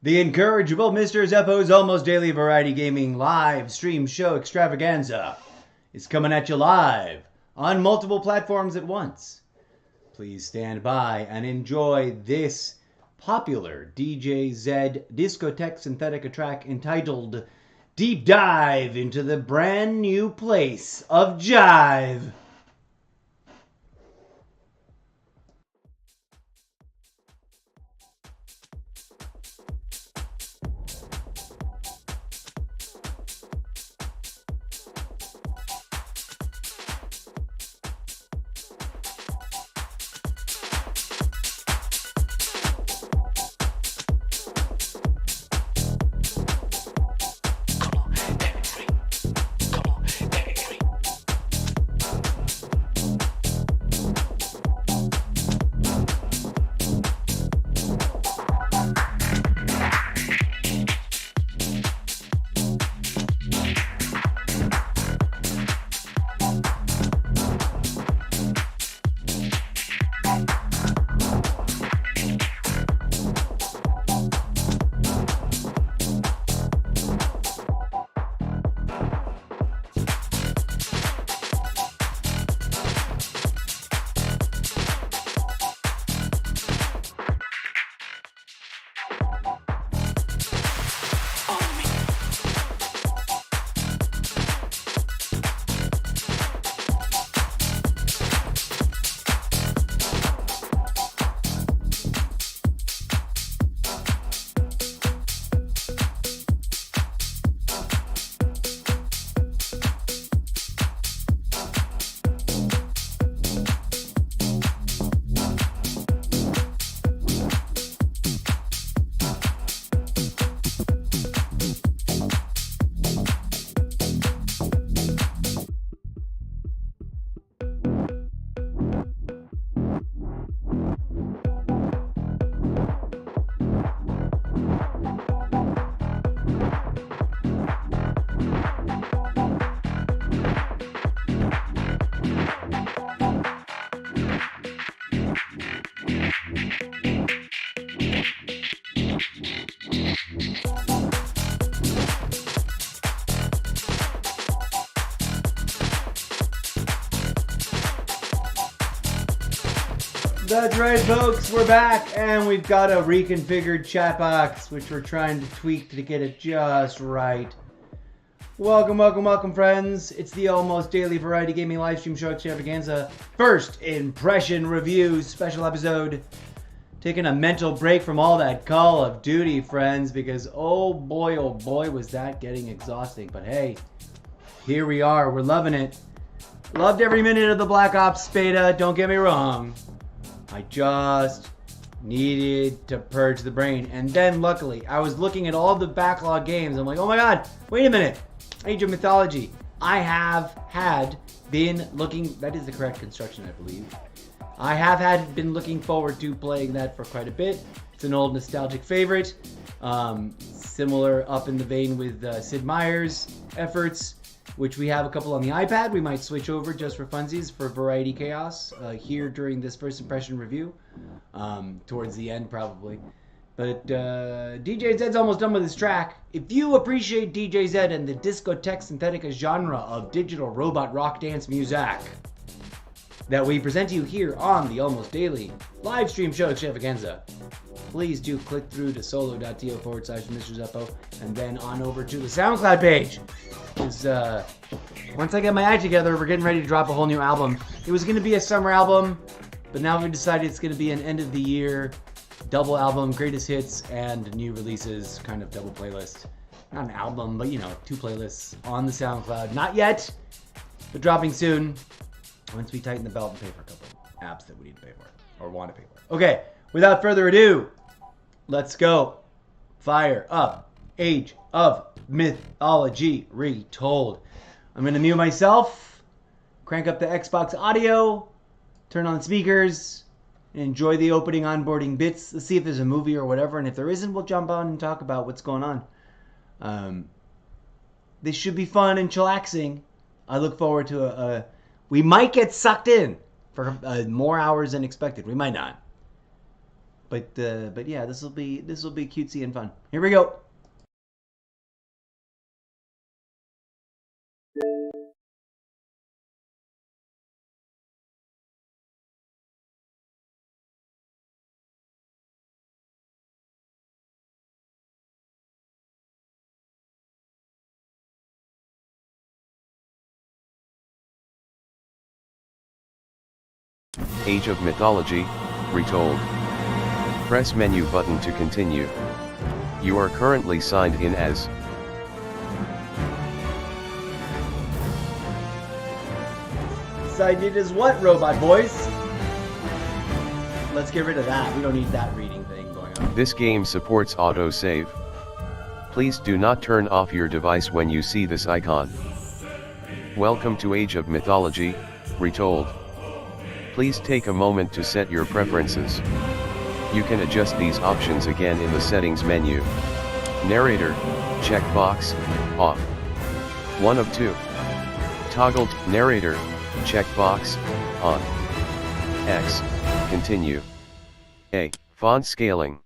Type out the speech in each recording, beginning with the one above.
The incorrigible Mr. Zeppo's almost daily variety gaming live stream show Extravaganza is coming at you live on multiple platforms at once. Please stand by and enjoy this popular DJ Z Discotheque Synthetica track entitled Deep Dive into the Brand New Place of Jive. That's right, folks. We're back, and we've got a reconfigured chat box, which we're trying to tweak to get it just right. Welcome, welcome, welcome, friends. It's the almost daily variety gaming live stream show Extravaganza first impression review special episode. Taking a mental break from all that Call of Duty, friends, because oh boy, was that getting exhausting. But hey, here we are. We're loving it. Loved every minute of the Black Ops beta. Don't get me wrong. I just needed to purge the brain. And then, luckily, I was looking at all the backlog games. I'm like, oh my god, wait a minute. Age of Mythology. I have been looking... That is the correct construction, I believe. I have been looking forward to playing that for quite a bit. It's an old nostalgic favorite. Similar up in the vein with Sid Meier's efforts, which we have a couple on the iPad. We might switch over just for funsies for Variety Chaos here during this first impression review. Towards the end, probably. But DJ Zed's almost done with his track. If you appreciate DJ Zed and the Discotheque Synthetica genre of digital robot rock dance music that we present to you here on the almost daily live stream show Extravaganza, please do click through to solo.to/Mr. Zeppo and then on over to the SoundCloud page. Because once I get my act together, we're getting ready to drop a whole new album. It was going to be a summer album, but now we've decided it's going to be an end of the year double album, greatest hits and new releases kind of double playlist. Not an album, but you know, 2 playlists on the SoundCloud. Not yet, but dropping soon once we tighten the belt and pay for a couple apps that we need to pay for or want to pay for. Okay, without further ado, let's go. Fire up Age of Mythology Retold. I'm going to mute myself, crank up the Xbox audio, turn on speakers, and enjoy the opening onboarding bits. Let's see if there's a movie or whatever, and if there isn't, we'll jump on and talk about what's going on. This should be fun and chillaxing. I look forward to we might get sucked in for more hours than expected. We might not. But yeah, this will be cutesy and fun. Here we go. Age of Mythology Retold. Press menu button to continue. You are currently signed in as Signed in as what, robot voice? Let's get rid of that. We don't need that reading thing going on. This game supports autosave. Please do not turn off your device when you see this icon. Welcome to Age of Mythology Retold. Please take a moment to set your preferences. You can adjust these options again in the settings menu. Narrator, checkbox, off. 1 of 2. Toggled, narrator, checkbox, on. X, continue. A, font scaling.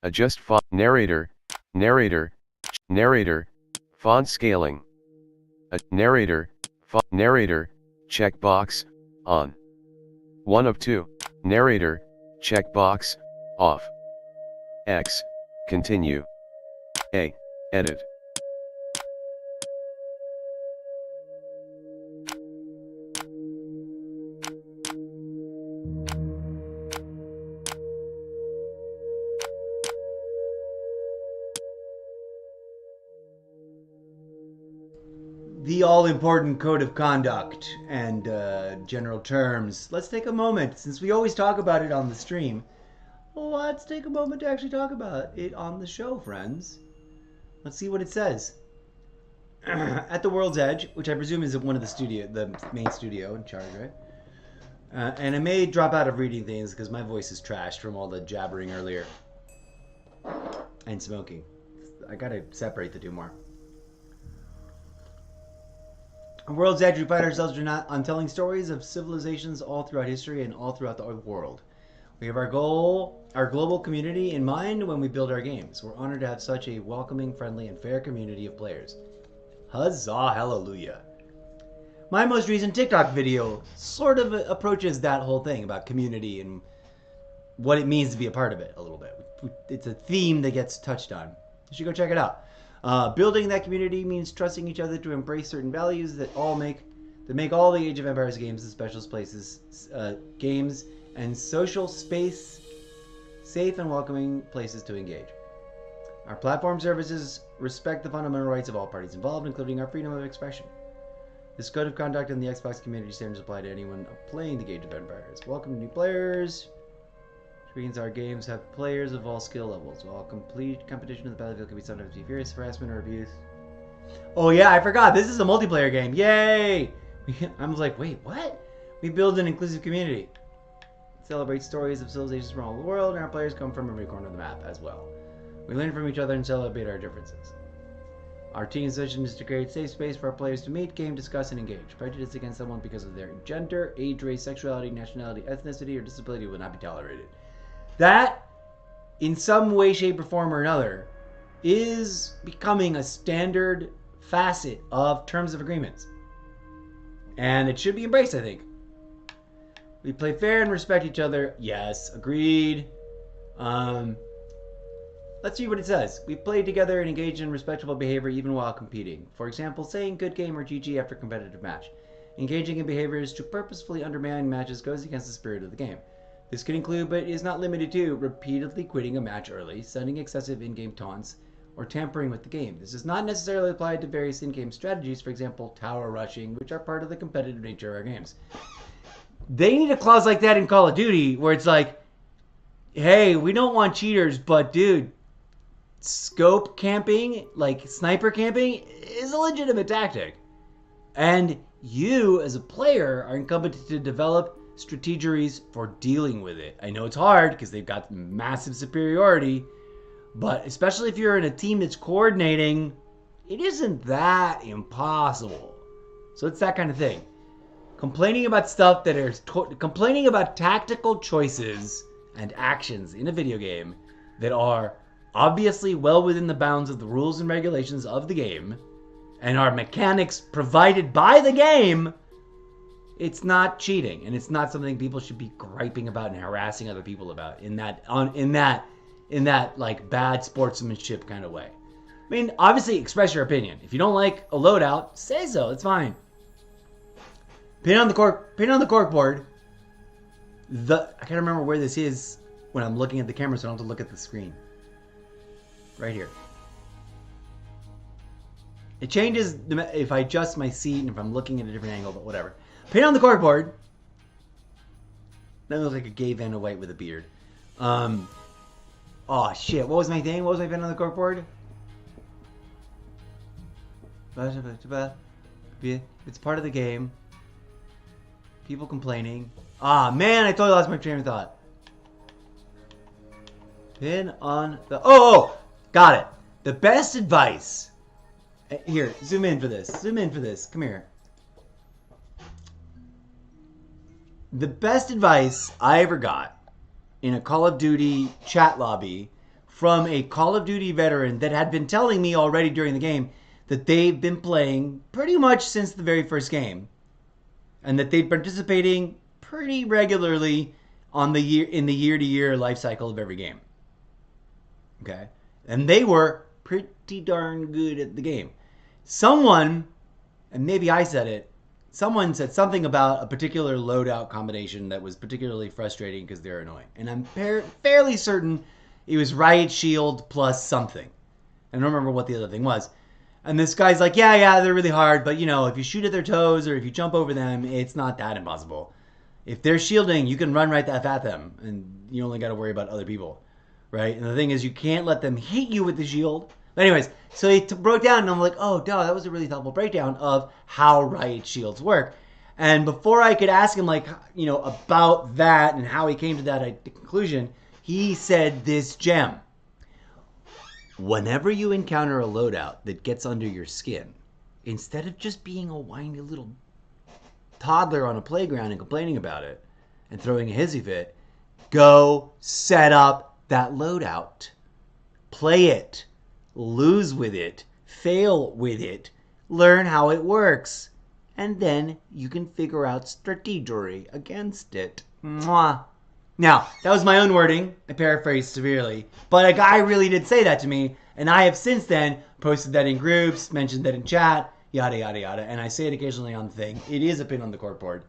Adjust font, narrator, font scaling. Narrator, checkbox, on. 1 of 2, narrator, checkbox, off. X, continue. A, edit. The all-important code of conduct and general terms. Let's take a moment, since we always talk about it on the stream. Let's take a moment to actually talk about it on the show, friends. Let's see what it says. At the World's Edge, which I presume is one of the main studio in charge, right? And I may drop out of reading things because my voice is trashed from all the jabbering earlier. And smoking. I gotta separate the two more. On World's Edge, we find ourselves on telling stories of civilizations all throughout history and all throughout the world. We have our global community in mind when we build our games. We're honored to have such a welcoming, friendly, and fair community of players. Huzzah, hallelujah. My most recent TikTok video sort of approaches that whole thing about community and what it means to be a part of it a little bit. It's a theme that gets touched on. You should go check it out. Building that community means trusting each other to embrace certain values that make all the Age of Empires games the special games and social space safe and welcoming places to engage. Our platform services respect the fundamental rights of all parties involved, including our freedom of expression. This code of conduct and the Xbox community standards apply to anyone playing the Age of Empires. Welcome to new players. Which means our games have players of all skill levels. While complete competition in the battlefield can be sometimes be furious, harassment, or abuse. Oh yeah, I forgot. This is a multiplayer game. Yay! I was like, wait, what? We build an inclusive community. Celebrate stories of civilizations from all over the world, and our players come from every corner of the map as well. We learn from each other and celebrate our differences. Our team's mission is to create a safe space for our players to meet, game, discuss, and engage. Prejudice against someone because of their gender, age, race, sexuality, nationality, ethnicity, or disability will not be tolerated. That, in some way, shape, or form or another, is becoming a standard facet of terms of agreements. And it should be embraced, I think. We play fair and respect each other. Yes, agreed. Let's see what it says. We play together and engage in respectful behavior even while competing. For example, saying good game or GG after a competitive match. Engaging in behaviors to purposefully undermine matches goes against the spirit of the game. This can include, but is not limited to, repeatedly quitting a match early, sending excessive in-game taunts, or tampering with the game. This is not necessarily applied to various in-game strategies, for example, tower rushing, which are part of the competitive nature of our games. They need a clause like that in Call of Duty, where it's like, hey, we don't want cheaters, but dude, scope camping, like sniper camping, is a legitimate tactic. And you, as a player, are incumbent to develop strategies for dealing with it. I know it's hard because they've got massive superiority, but especially if you're in a team that's coordinating, it isn't that impossible. So it's that kind of thing. Complaining about stuff that is complaining about tactical choices and actions in a video game that are obviously well within the bounds of the rules and regulations of the game and are mechanics provided by the game, it's not cheating, and it's not something people should be griping about and harassing other people about in that like bad sportsmanship kind of way. I mean, obviously express your opinion. If you don't like a loadout, say so. It's fine. Pin on the corkboard. I can't remember where this is when I'm looking at the camera, so I don't have to look at the screen. Right here. It changes if I adjust my seat and if I'm looking at a different angle, but whatever. Pin on the corkboard. That looks like a gay Vanna White with a beard. Oh shit! What was my thing? What was my pin on the corkboard? It's part of the game. People complaining. Ah, man, I totally lost my train of thought. Pin on the... Oh, got it. The best advice. Here, zoom in for this. Zoom in for this. Come here. The best advice I ever got in a Call of Duty chat lobby from a Call of Duty veteran that had been telling me already during the game that they've been playing pretty much since the very first game, and that they've been participating pretty regularly in the year-to-year life cycle of every game. Okay? And they were pretty darn good at the game. Someone, and maybe I said it, someone said something about a particular loadout combination that was particularly frustrating because they're annoying. And I'm fairly certain it was Riot Shield plus something. I don't remember what the other thing was. And this guy's like, yeah, they're really hard, but, you know, if you shoot at their toes or if you jump over them, it's not that impossible. If they're shielding, you can run right at them, and you only got to worry about other people, right? And the thing is, you can't let them hit you with the shield. But anyways, so he broke down, and I'm like, oh, duh, that was a really thoughtful breakdown of how Riot Shields work. And before I could ask him, like, you know, about that and how he came to that conclusion, he said this gem. Whenever you encounter a loadout that gets under your skin, instead of just being a whiny little toddler on a playground and complaining about it and throwing a hissy fit, go set up that loadout. Play it. Lose with it. Fail with it. Learn how it works. And then you can figure out strategy against it. Mwah. Now, that was my own wording. I paraphrased severely. But a guy really did say that to me. And I have since then posted that in groups, mentioned that in chat, yada, yada, yada. And I say it occasionally on the thing. It is a pin on the corkboard.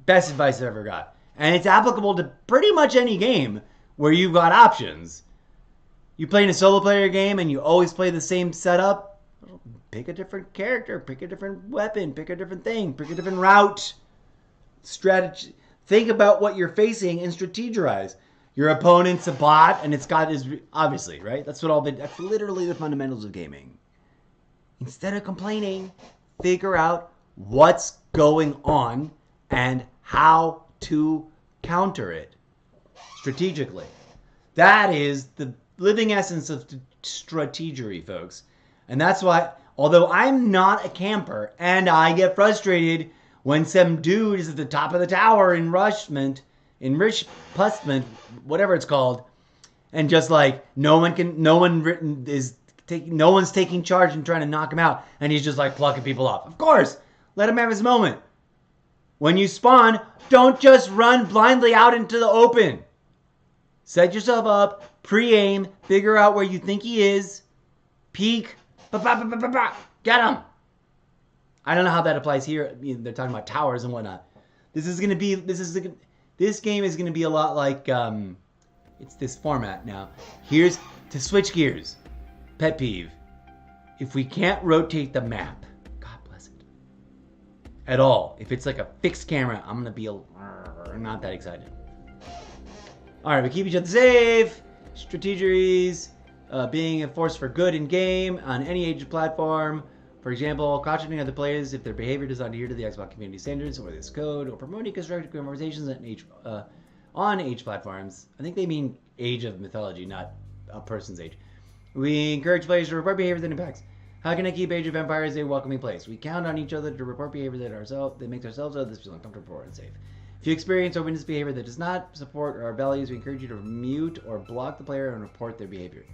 Best advice I've ever got. And it's applicable to pretty much any game where you've got options. You play in a solo player game and you always play the same setup. Pick a different character. Pick a different weapon. Pick a different thing. Pick a different route. Strategy. Think about what you're facing and strategize. Your opponent's a bot, and it's got his... Obviously, right? That's literally the fundamentals of gaming. Instead of complaining, figure out what's going on and how to counter it strategically. That is the living essence of strategery, folks. And that's why, although I'm not a camper, and I get frustrated when some dude is at the top of the tower in Rushment, whatever it's called, and just like no one's taking charge and trying to knock him out, and he's just like plucking people off. Of course, let him have his moment. When you spawn, don't just run blindly out into the open. Set yourself up, pre-aim, figure out where you think he is, peek, get him. I don't know how that applies here. They're talking about towers and whatnot. This game is gonna be a lot like it's this format now. Here's to switch gears. Pet peeve: if we can't rotate the map, God bless it, at all. If it's like a fixed camera, I'm gonna be not that excited. All right, we keep each other safe. Strategies, being a force for good in game on any age platform. For example, cautioning other players if their behavior does not adhere to the Xbox community standards or this code, or promoting constructive conversations on age platforms. I think they mean age of mythology, not a person's age. We encourage players to report behavior that impacts. How can I keep Age of Empires a welcoming place? We count on each other to report behavior that makes ourselves others feel uncomfortable and safe. If you experience or witness behavior that does not support our values, we encourage you to mute or block the player and report their behavior.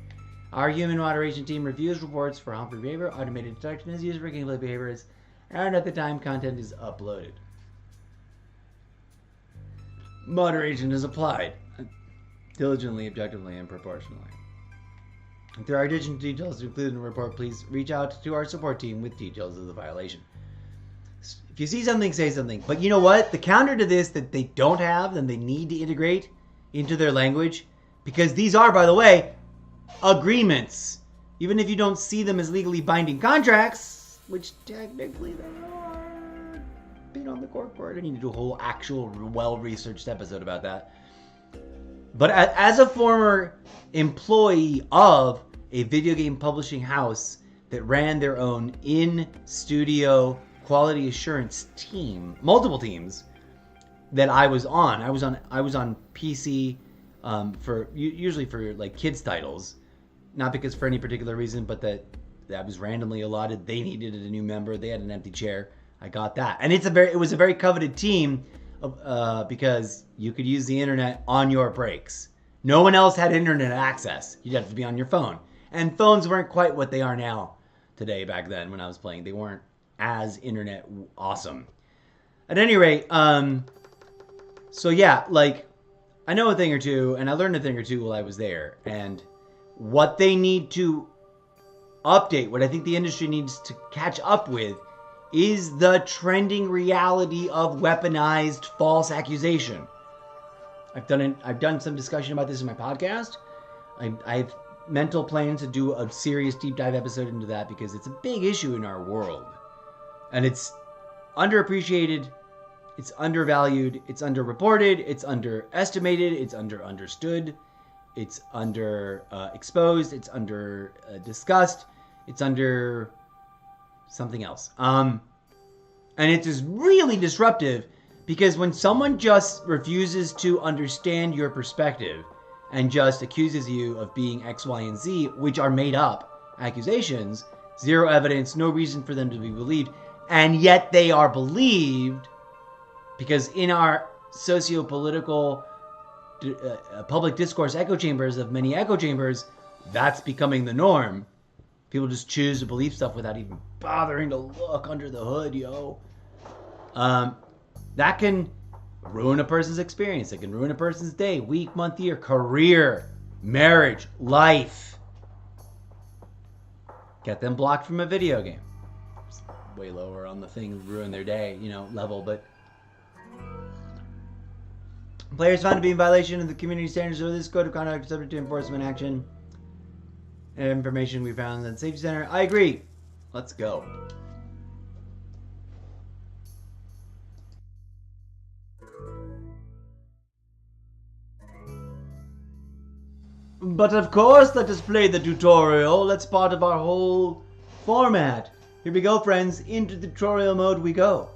Our human moderation team reviews reports for harmful behavior. Automated detection is used for gameplay behaviors, and at the time content is uploaded. Moderation is applied diligently, objectively, and proportionally. If there are additional details included in the report, please reach out to our support team with details of the violation. If you see something, say something. But you know what? The counter to this that they don't have and they need to integrate into their language, because these are, by the way, agreements. Even if you don't see them as legally binding contracts, which technically they are, been on the court court. I need to do a whole actual well-researched episode about that. But as a former employee of a video game publishing house that ran their own in-studio quality assurance team, multiple teams that I was on PC usually for like kids titles, not because for any particular reason, but that was randomly allotted. They needed a new member. They had an empty chair. I got that, and it was a very coveted team because you could use the internet on your breaks. No one else had internet access. You'd have to be on your phone, and phones weren't quite what they are now today. Back then, when I was playing, they weren't as internet awesome. At any rate, so yeah, like I know a thing or two, and I learned a thing or two while I was there, and what they need to update, what I think the industry needs to catch up with, is the trending reality of weaponized false accusation. I've done some discussion about this in my podcast. I have mental plans to do a serious deep dive episode into that because it's a big issue in our world. And it's underappreciated, it's undervalued, it's underreported, it's underestimated, it's understood, it's exposed, it's under discussed, it's under something else. And it is really disruptive because when someone just refuses to understand your perspective and just accuses you of being X, Y, and Z, which are made up accusations, zero evidence, no reason for them to be believed, and yet they are believed because in our socio-political public discourse echo chambers of many echo chambers, that's becoming the norm. People just choose to believe stuff without even bothering to look under the hood, yo. That can ruin a person's experience. It can ruin a person's day, week, month, year, career, marriage, life. Get them blocked from a video game. It's way lower on the thing, ruin their day, level, but players found to be in violation of the community standards of this code of conduct subject to enforcement action. And information we found at the Safety Center. I agree. Let's go. But of course, let us play the tutorial. That's part of our whole format. Here we go, friends. Into the tutorial mode we go.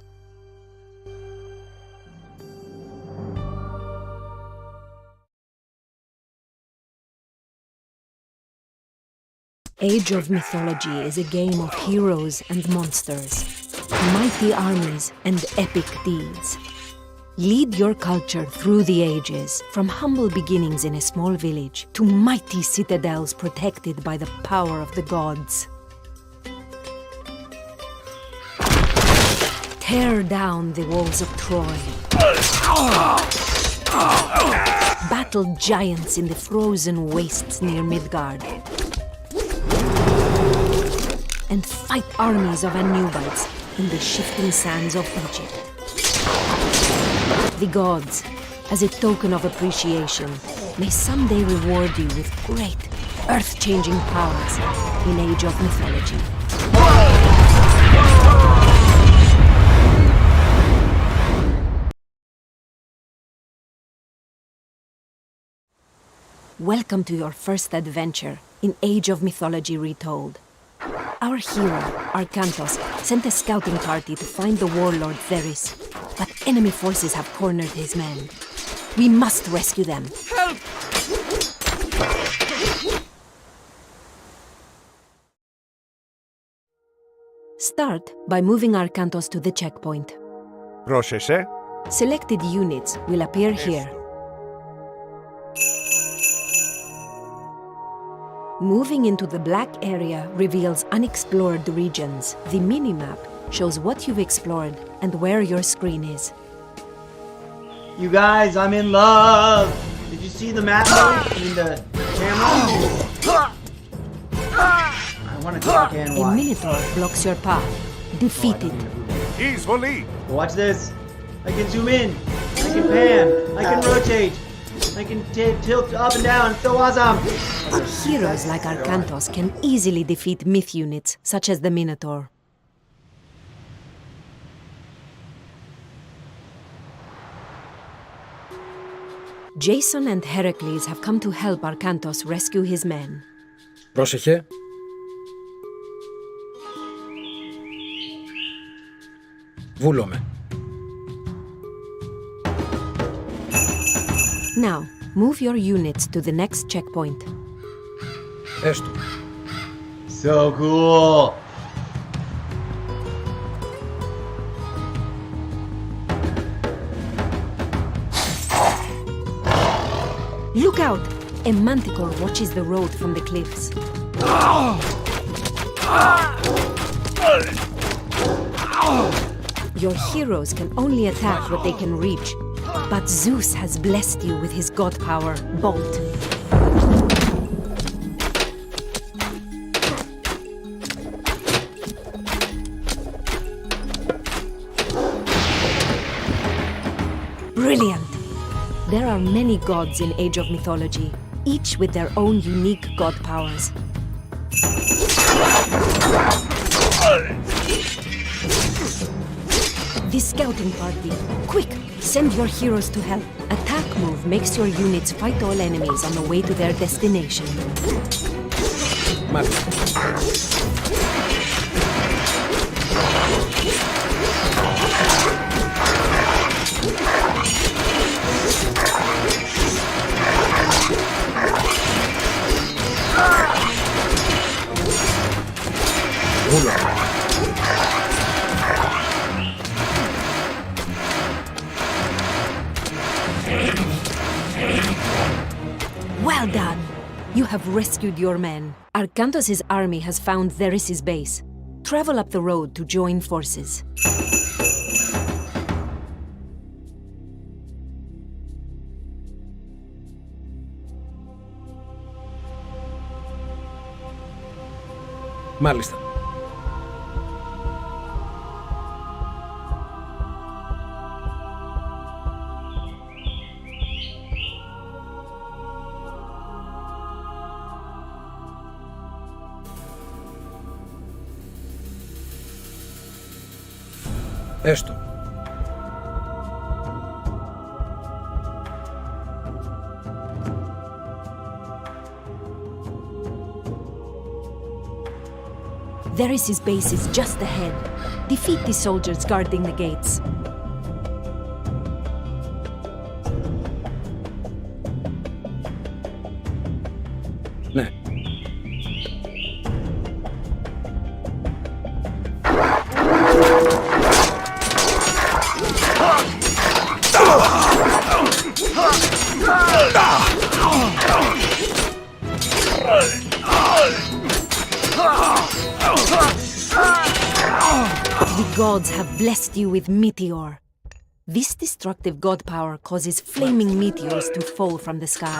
Age of Mythology is a game of heroes and monsters, mighty armies and epic deeds. Lead your culture through the ages, from humble beginnings in a small village to mighty citadels protected by the power of the gods. Tear down the walls of Troy. Battle giants in the frozen wastes near Midgard. And fight armies of Anubites in the shifting sands of Egypt. The gods, as a token of appreciation, may someday reward you with great, earth-changing powers in Age of Mythology. Welcome to your first adventure in Age of Mythology Retold. Our hero, Arkantos, sent a scouting party to find the warlord Theris, but enemy forces have cornered his men. We must rescue them. Help! Start by moving Arkantos to the checkpoint. Πρόσεχε, Selected units will appear here. Moving into the black area reveals unexplored regions. The minimap shows what you've explored and where your screen is. You guys, I'm in love! Did you see the map mode? I mean the camera? I want to talk and A watch. Minotaur blocks your path. Defeat it. Easily. Watch this. I can zoom in. I can pan. I can rotate. I can tilt up and down. It's so awesome. Heroes like Arcantos can easily defeat myth units, such as the Minotaur. Jason and Heracles have come to help Arcantos rescue his men. Πρόσεχε. Βούλομαι. Now, move your units to the next checkpoint. Έστω. So cool. Look out! A manticore watches the road from the cliffs. Your heroes can only attack what they can reach, but Zeus has blessed you with his god power, Bolt. Brilliant! There are many gods in Age of Mythology, each with their own unique god powers. This scouting party, quick, send your heroes to help. Attack move makes your units fight all enemies on the way to their destination. Μάλιστα. Βούλομαι. Well done! You have rescued your men. Arcantos' army has found Theris' base. Travel up the road to join forces. Μάλιστα. Έστω. Theris' base is just ahead. Defeat the soldiers guarding the gates. Ναι. The gods have blessed you with Meteor. This destructive god power causes flaming meteors to fall from the sky.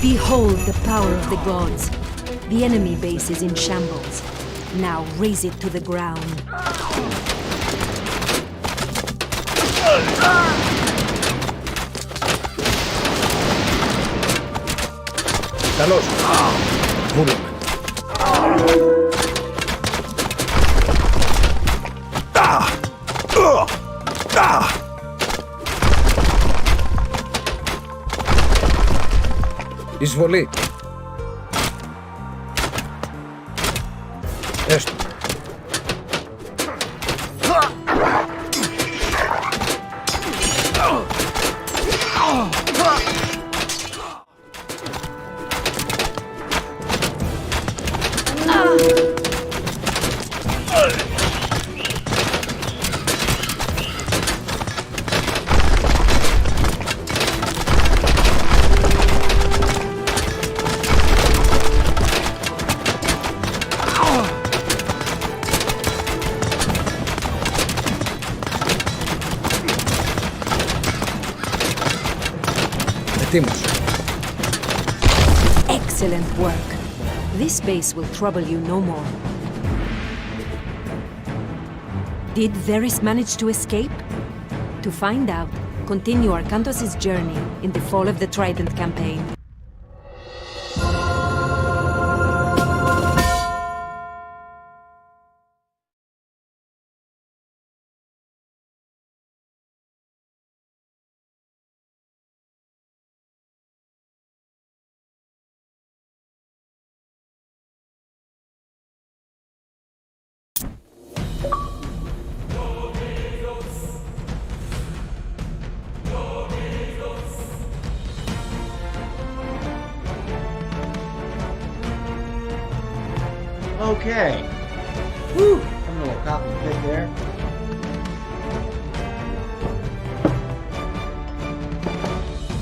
Behold the power of the gods. The enemy base is in shambles. Now raise it to the ground. Καλώς. Βούλομαι. Εισβολή. Esto. Metimos. Excellent work. This base will trouble you no more. Did Varys manage to escape? To find out, continue Arkantos' journey in the Fall of the Trident campaign. Okay. Woo! I'm a little copy fit there.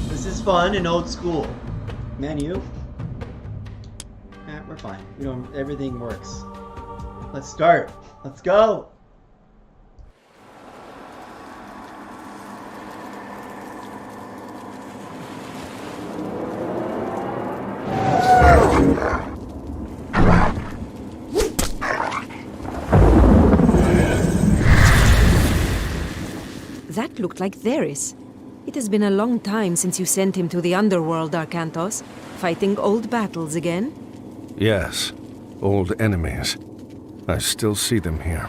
This is fun and old school. Menu. We're fine. We don't. Everything works. Let's start. Let's go. That looked like Varys. It has been a long time since you sent him to the underworld, Arkantos. Fighting old battles again? Yes, old enemies. I still see them here.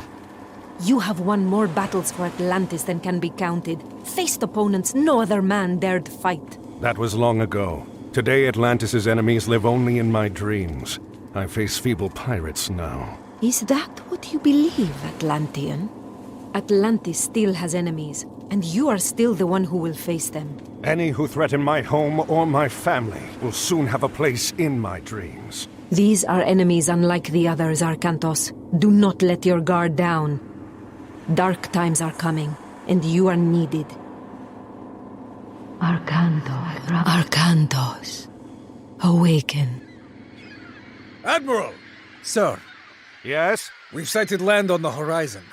You have won more battles for Atlantis than can be counted. Faced opponents no other man dared fight. That was long ago. Today Atlantis' enemies live only in my dreams. I face feeble pirates now. Is that what you believe, Atlantean? Atlantis still has enemies, and you are still the one who will face them. Any who threaten my home or my family will soon have a place in my dreams. These are enemies unlike the others, Arkantos. Do not let your guard down. Dark times are coming, and you are needed. Arkantos. Awaken. Admiral! Sir, Yes? we've sighted land on the horizon.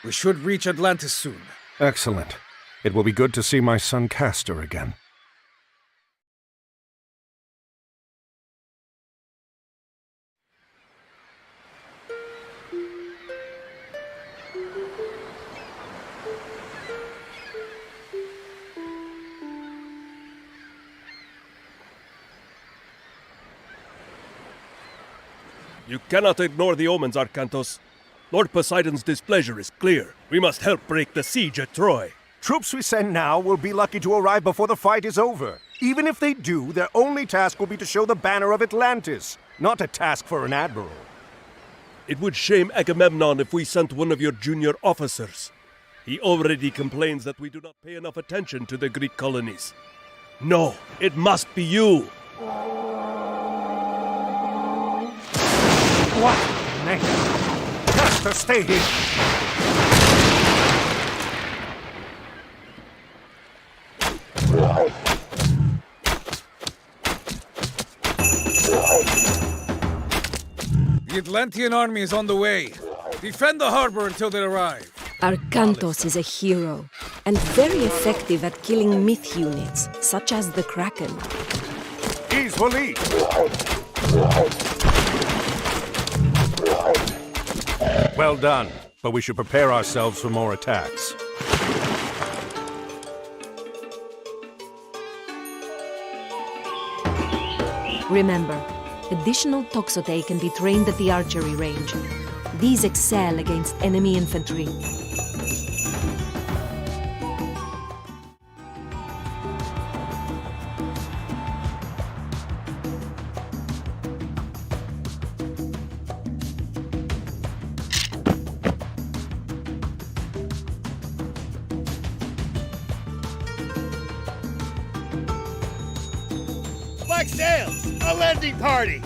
We should reach Atlantis soon. Excellent. It will be good to see my son Castor again. You cannot ignore the omens, Arkantos. Lord Poseidon's displeasure is clear. We must help break the siege at Troy. Troops we send now will be lucky to arrive before the fight is over. Even if they do, their only task will be to show the banner of Atlantis, not a task for an admiral. It would shame Agamemnon if we sent one of your junior officers. He already complains that we do not pay enough attention to the Greek colonies. No, it must be you. What? Name? Castor, stay here! The Atlantean army is on the way. Defend the harbor until they arrive. Arkantos is a hero, and very effective at killing myth units, such as the Kraken. Ease Waleed! Well done, but we should prepare ourselves for more attacks. Remember, additional Toxote can be trained at the archery range. These excel against enemy infantry. sails! A landing party!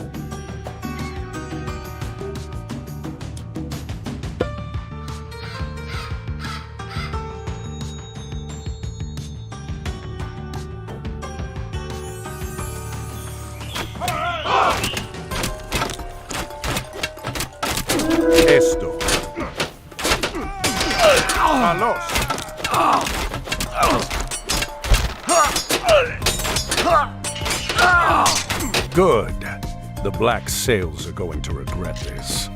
Esto. Malos. Good. The Black Sails are going to regret this.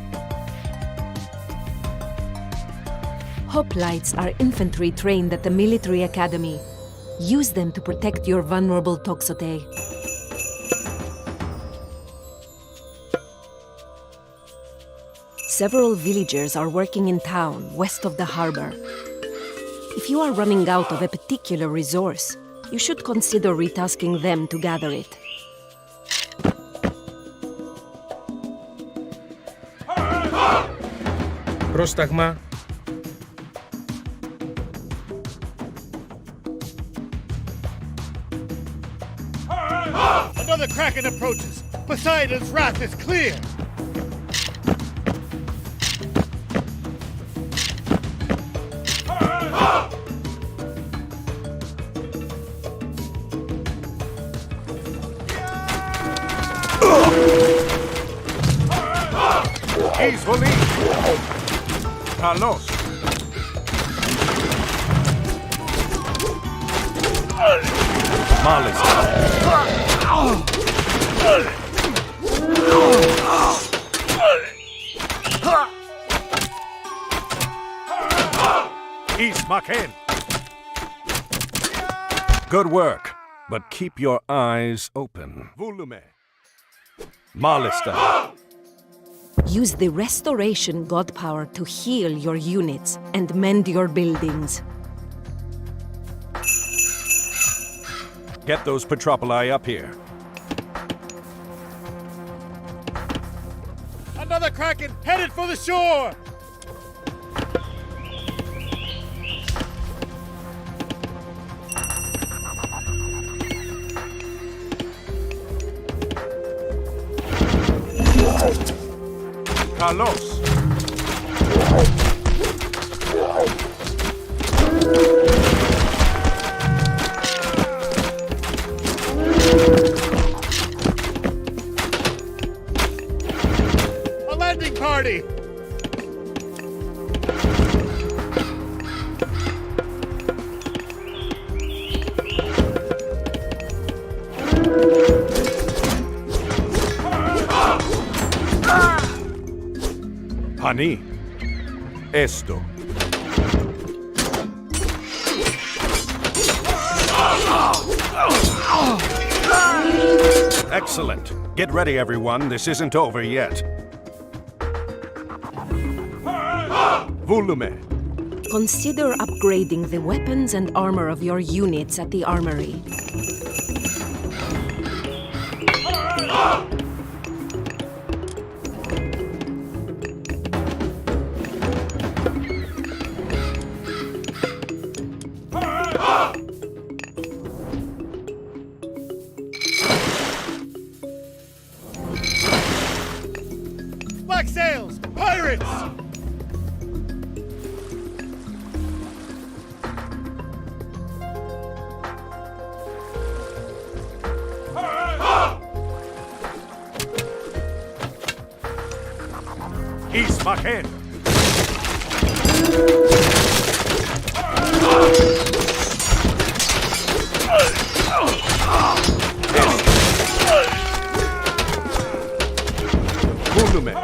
Hoplites are infantry trained at the military academy. Use them to protect your vulnerable Toxote. Several villagers are working in town, west of the harbor. If you are running out of a particular resource, you should consider retasking them to gather it. Πρόσταγμα. Another kraken approaches! Poseidon's wrath is clear! Easily. Carlos. Marlis. East Maken. Good work, but keep your eyes open. Volume. Marlista. Use the restoration god power to heal your units and mend your buildings. Get those Petropoli up here. Another kraken headed for the shore! Carlos. A landing party! Pani. Esto. Excellent. Get ready, everyone. This isn't over yet. Volume. Consider upgrading the weapons and armor of your units at the armory. Black sails! Pirates! East Maken. Volume.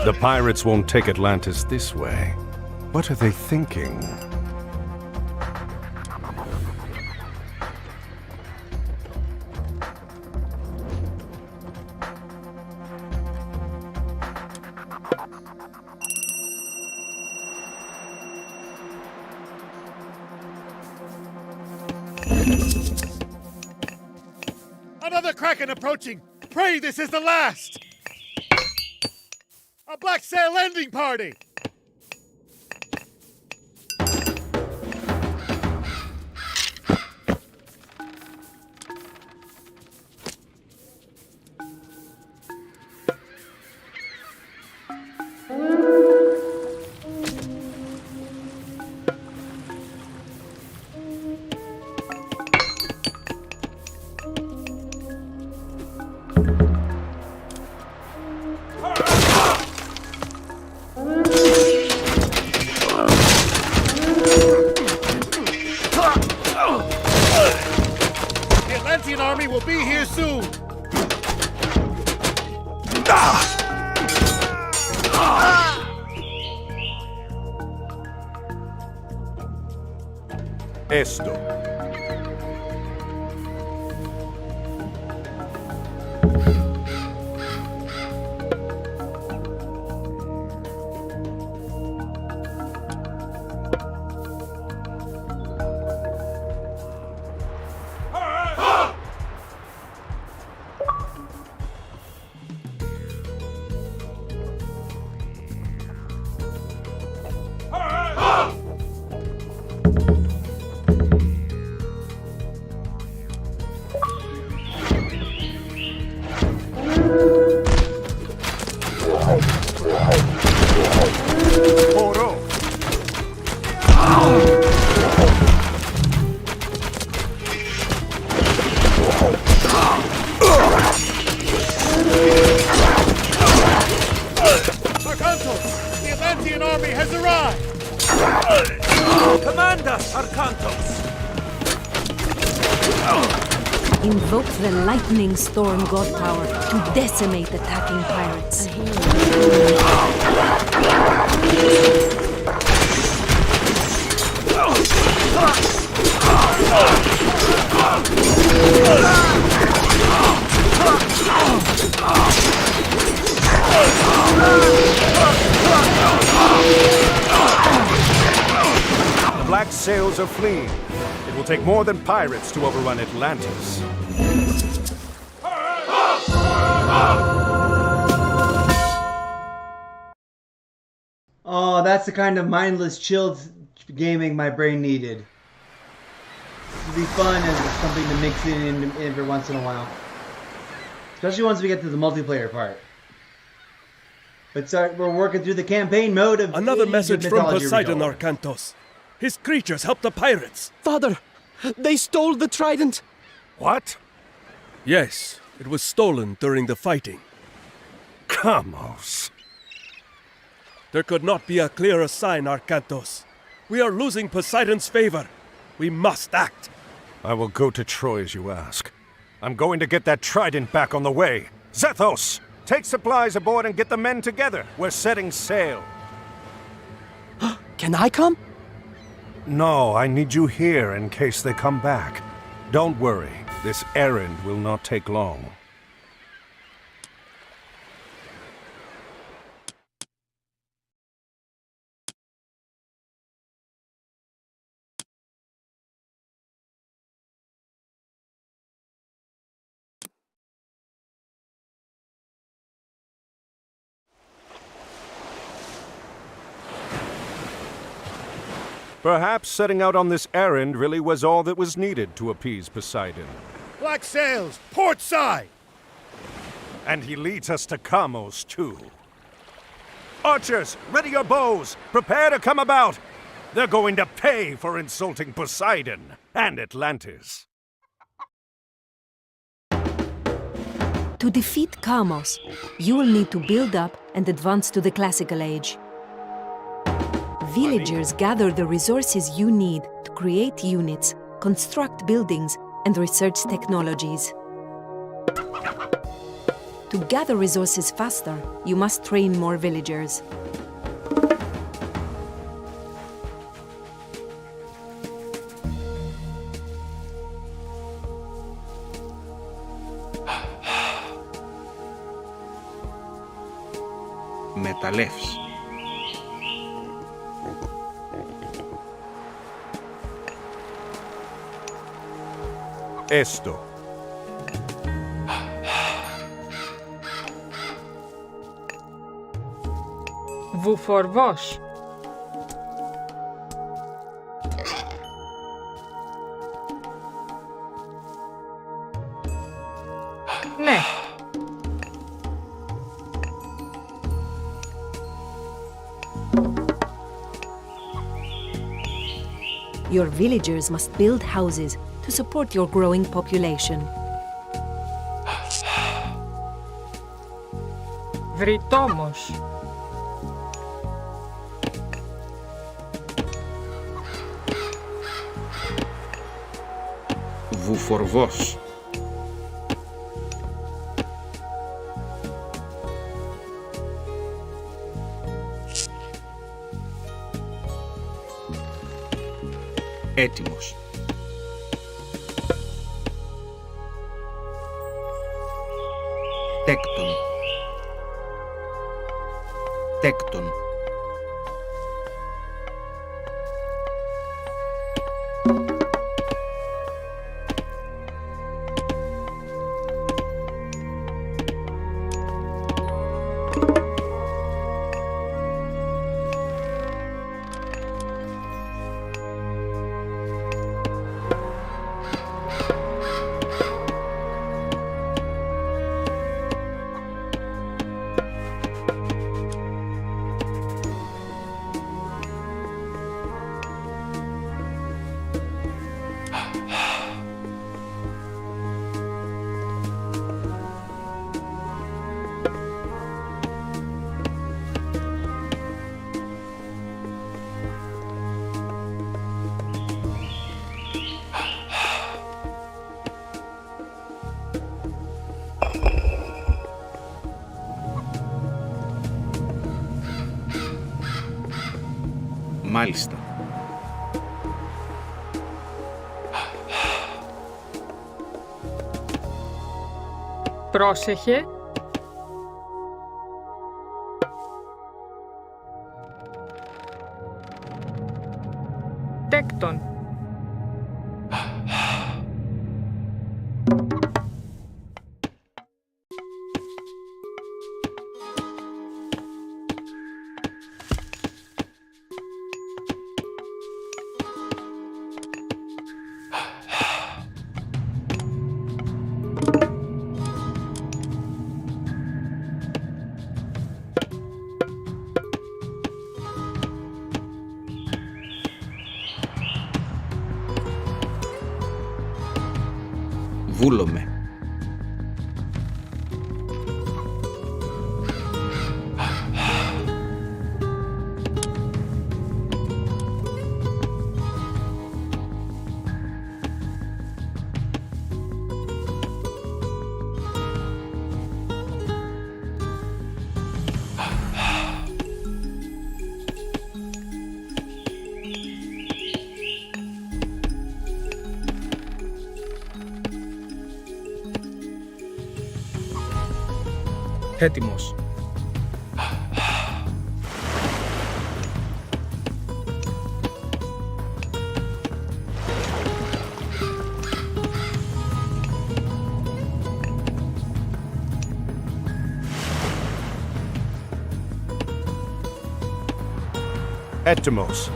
The pirates won't take Atlantis this way. What are they thinking? Another kraken approaching! pray this is the last! A Black Sail ending party! Army will be here soon! Esto. Invoke the lightning storm god power to decimate attacking pirates. The black sails are fleeing. It will take more than pirates to overrun Atlantis. Oh, that's the kind of mindless, chilled gaming my brain needed. It'll be fun and something to mix in every once in a while. Especially once we get to the multiplayer part. But sorry, we're working through the campaign mode of another message from Mythology Poseidon, Retold. Arcantos. His creatures help the pirates. Father, they stole the trident. What? Yes, it was stolen during the fighting. Kamos. There could not be a clearer sign, Arcantos. We are losing Poseidon's favor. We must act. I will go to Troy as you ask. I'm going to get that trident back on the way. Zethos, take supplies aboard and get the men together. We're setting sail. Can I come? No, I need you here in case they come back. Don't worry, this errand will not take long. Perhaps setting out on this errand really was all that was needed to appease Poseidon. Black sails, port side! And he leads us to Kamos, too. Archers, ready your bows! Prepare to come about! They're going to pay for insulting Poseidon and Atlantis. To defeat Kamos, you will need to build up and advance to the classical age. Villagers gather the resources you need to create units, construct buildings, and research technologies. To gather resources faster, you must train more villagers. Μεταλλεύς. Esto. Βουφορβός. Ναι. Your villagers must build houses to support your growing population. Βρυτόμος. Βουφορβός. Έτοιμος. Τέκτον. Τέκτον. Μάλιστα. Πρόσεχε. Τέκτον. Βούλομαι. Έτοιμος. Έτοιμος.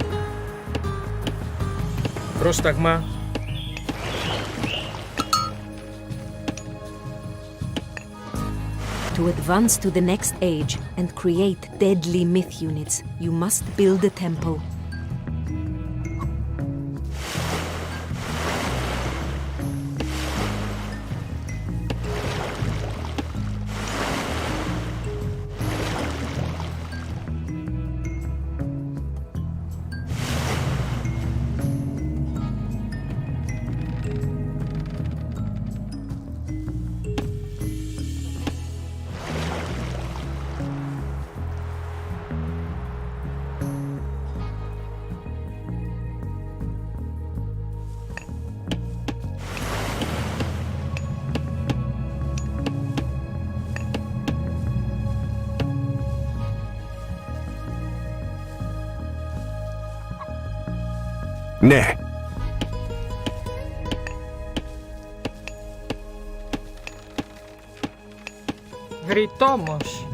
Πρόσταγμα. To advance to the next age and create deadly myth units, you must build a temple. Ναι. Βρυτόμος.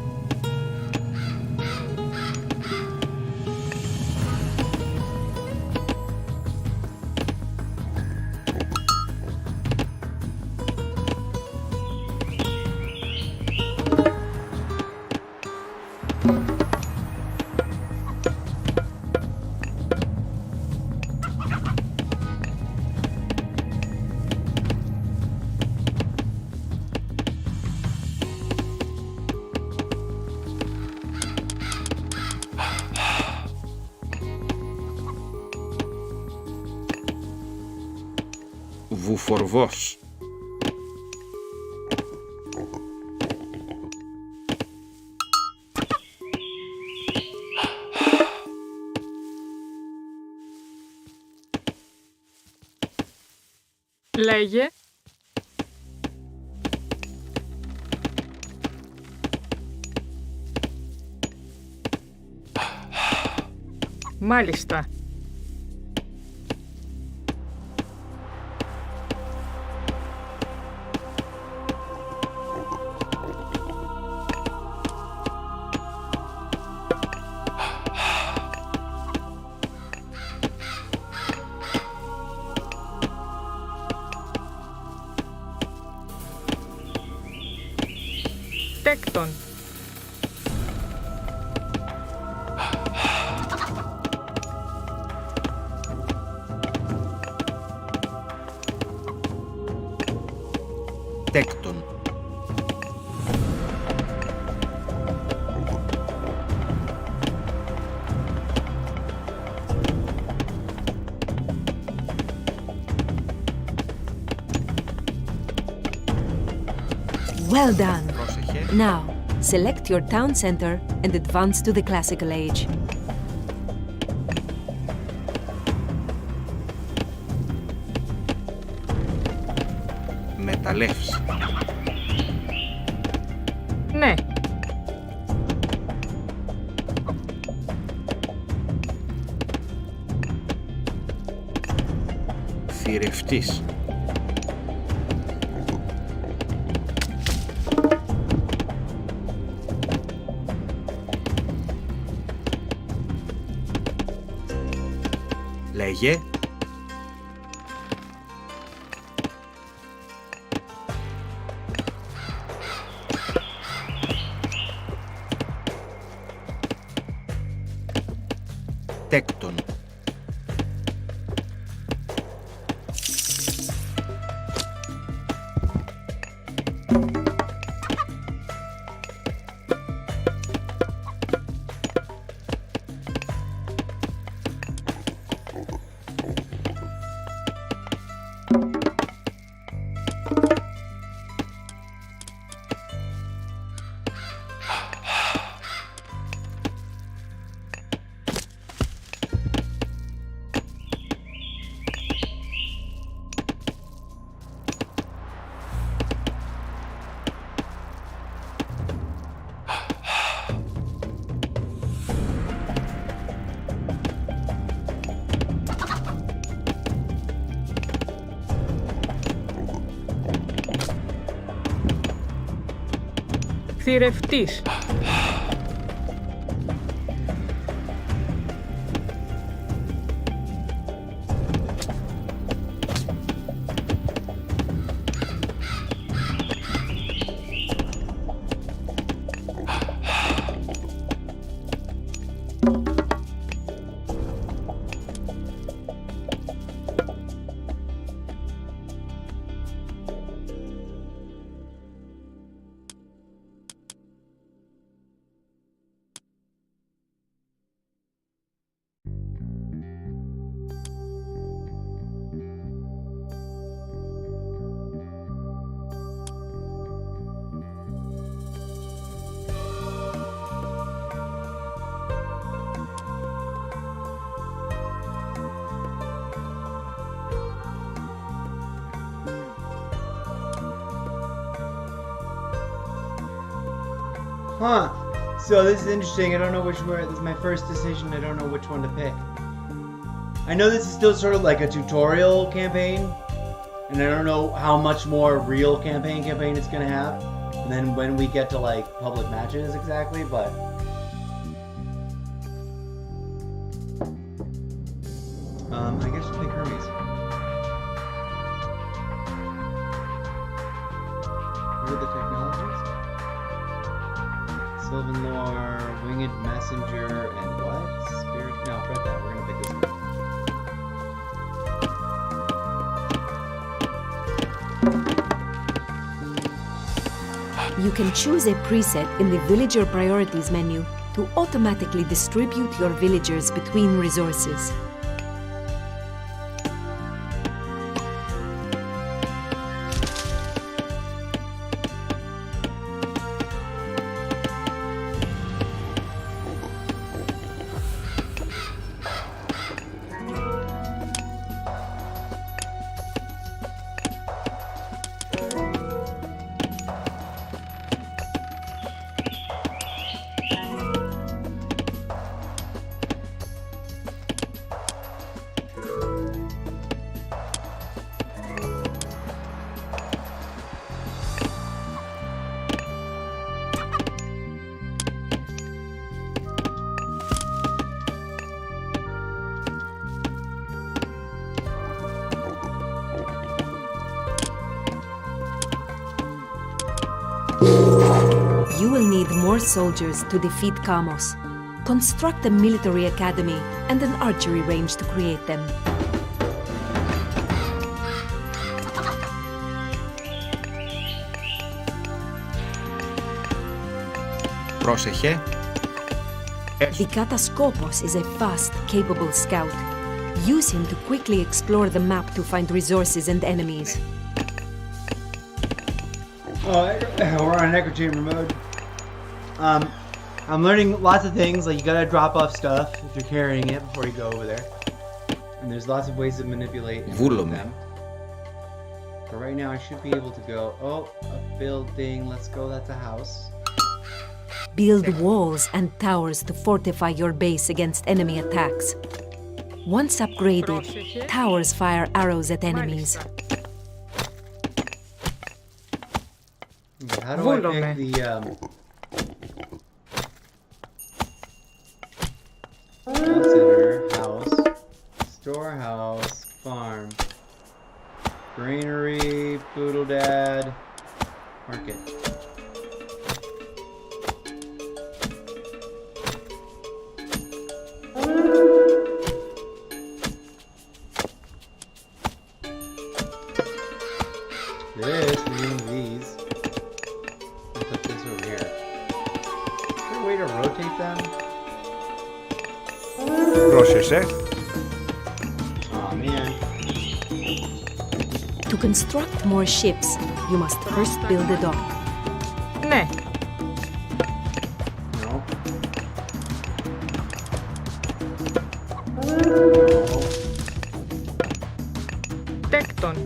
Βουφορβός. Λέγε. Μάλιστα. Τέκτον. Τέκτον. Well done. Now, select your town center and advance to the classical age. Μεταλλεύς. Ναι. Θηρευτής. Λέγε. Τέκτον. Θηρευτής. Huh. So this is interesting. I don't know which one. This is my first decision. I don't know which one to pick. I know this is still sort of like a tutorial campaign, and I don't know how much more real campaign it's gonna have, and then when we get to like public matches exactly, but I guess I'll pick Hermes. What are the technologies? Sylvan Lore, Winged Messenger, and what? Spirit? No, forget that. We're gonna pick this one. You can choose a preset in the Villager Priorities menu to automatically distribute your villagers between resources. You will need more soldiers to defeat Kamos. Construct a military academy and an archery range to create them. Πρόσεχε. The Kataskopos is a fast, capable scout. Use him to quickly explore the map to find resources and enemies. We're on echo chamber mode. I'm learning lots of things, like you gotta drop off stuff if you're carrying it before you go over there. And there's lots of ways to manipulate them. But right now I should be able to go, oh, a building, let's go, that's a house. Build walls and towers to fortify your base against enemy attacks. Once upgraded, towers fire arrows at enemies. How do I pick the center, house, storehouse, farm, granary, poodle dad, market. This, we need these. I'll put this over here. Is there a way to rotate them? Πρόσεχε. Oh man. To construct more ships, you must first build a dock. Ναι. No. Τέκτον.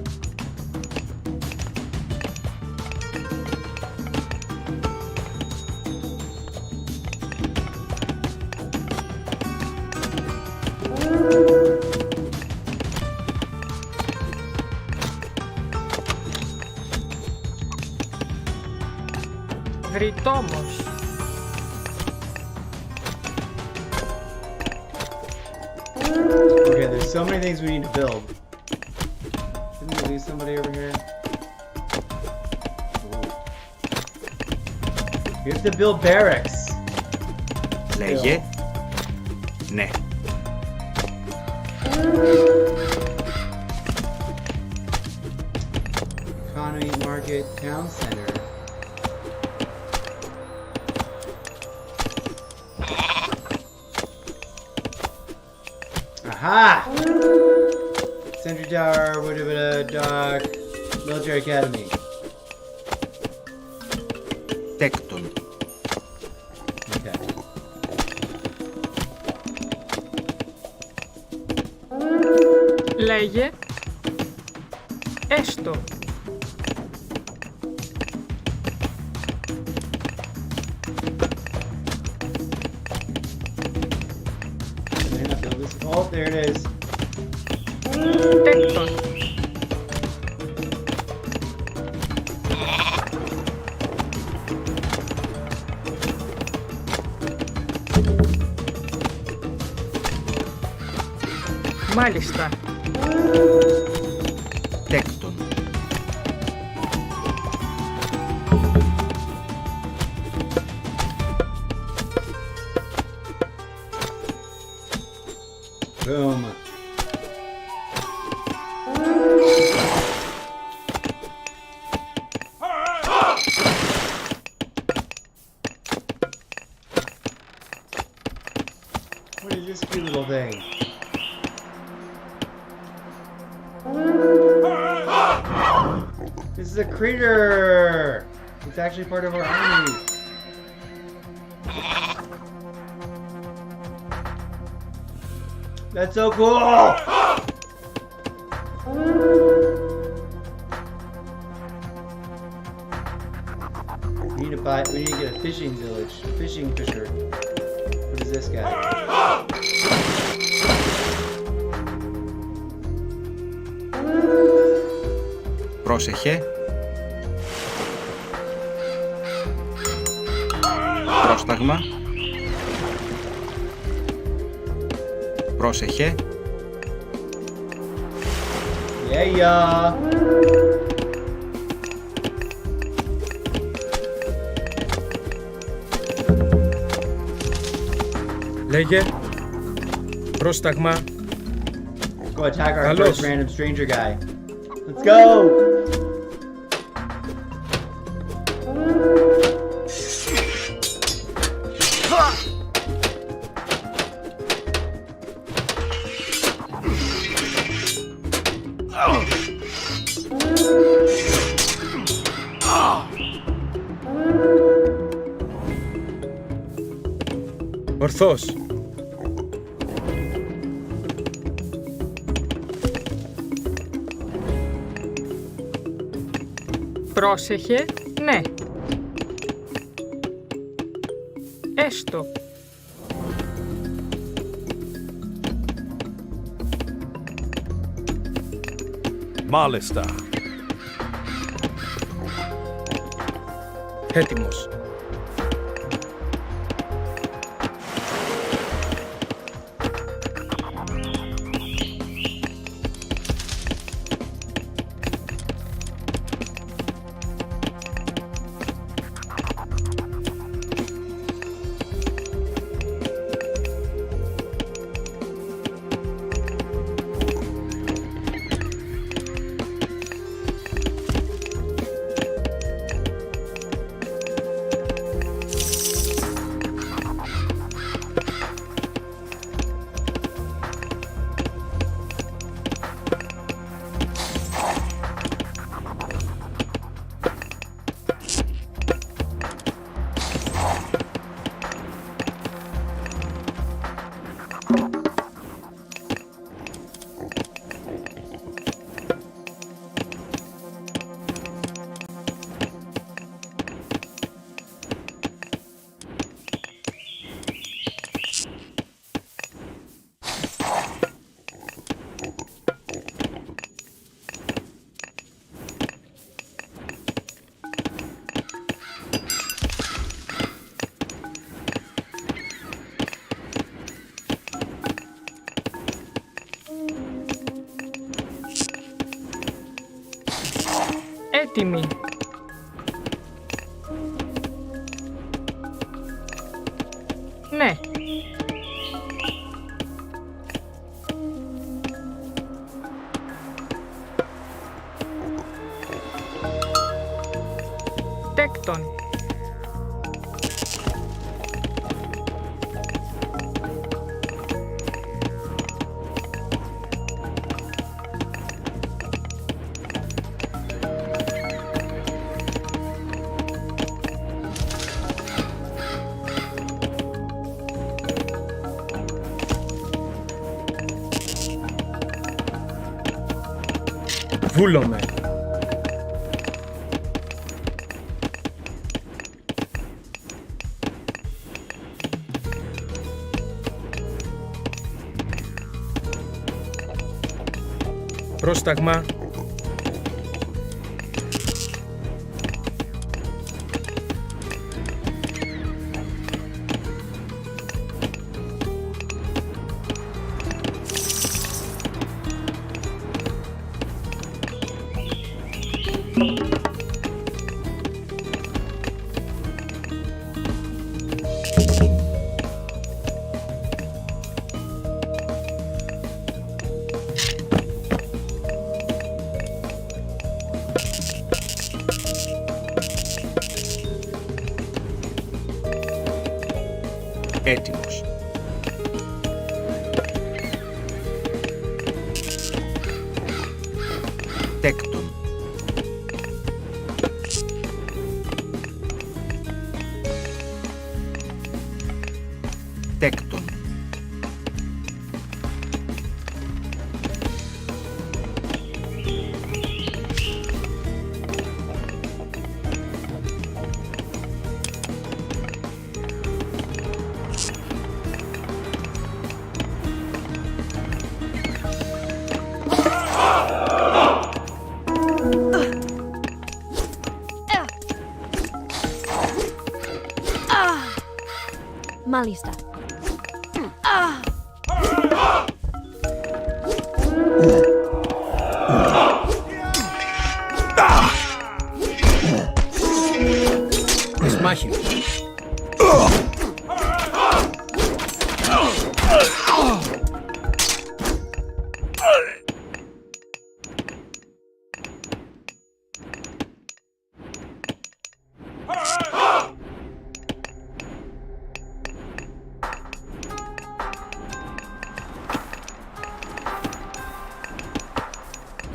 Βρυτόμος. Okay, there's so many things we need to build. Didn't we leave somebody over here? Ooh. We have to build barracks. Λέγε. Ναι. Economy, market, town center. Aha! Sentry tower, dock, military academy. Τέκτον. Okay. Λέγε. Έστω. Oh, there it is. Τέκτον. Μάλιστα. Τέκτον. Boom. What is this cute little thing? This is a crater! It's actually part of our army. That's so cool! We need to get a fishing village. A fishing fisher. What is this guy? Πρόσεχε. Πρόσταγμα. Πρόσεχε. Yeah. Λέγε. Πρόσταγμα. Let's go attack our Carlos. first random stranger guy. Let's go! Ορθώς. Πρόσεχε, ναι. Έστω. Μάλιστα. Έτοιμος. Έτοιμη. Ναι. Τέκτον. Βούλομαι. Πρόσταγμα. Έτοιμος. Τέκτον. Τέκτον. Μάλιστα. Της μάχης.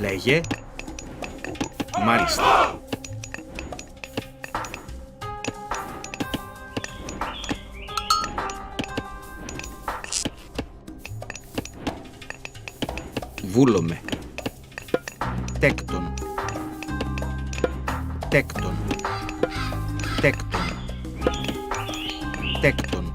Λέγε. Μάλιστα. Βούλομαι. Τέκτον. Τέκτον. Τέκτον. Τέκτον.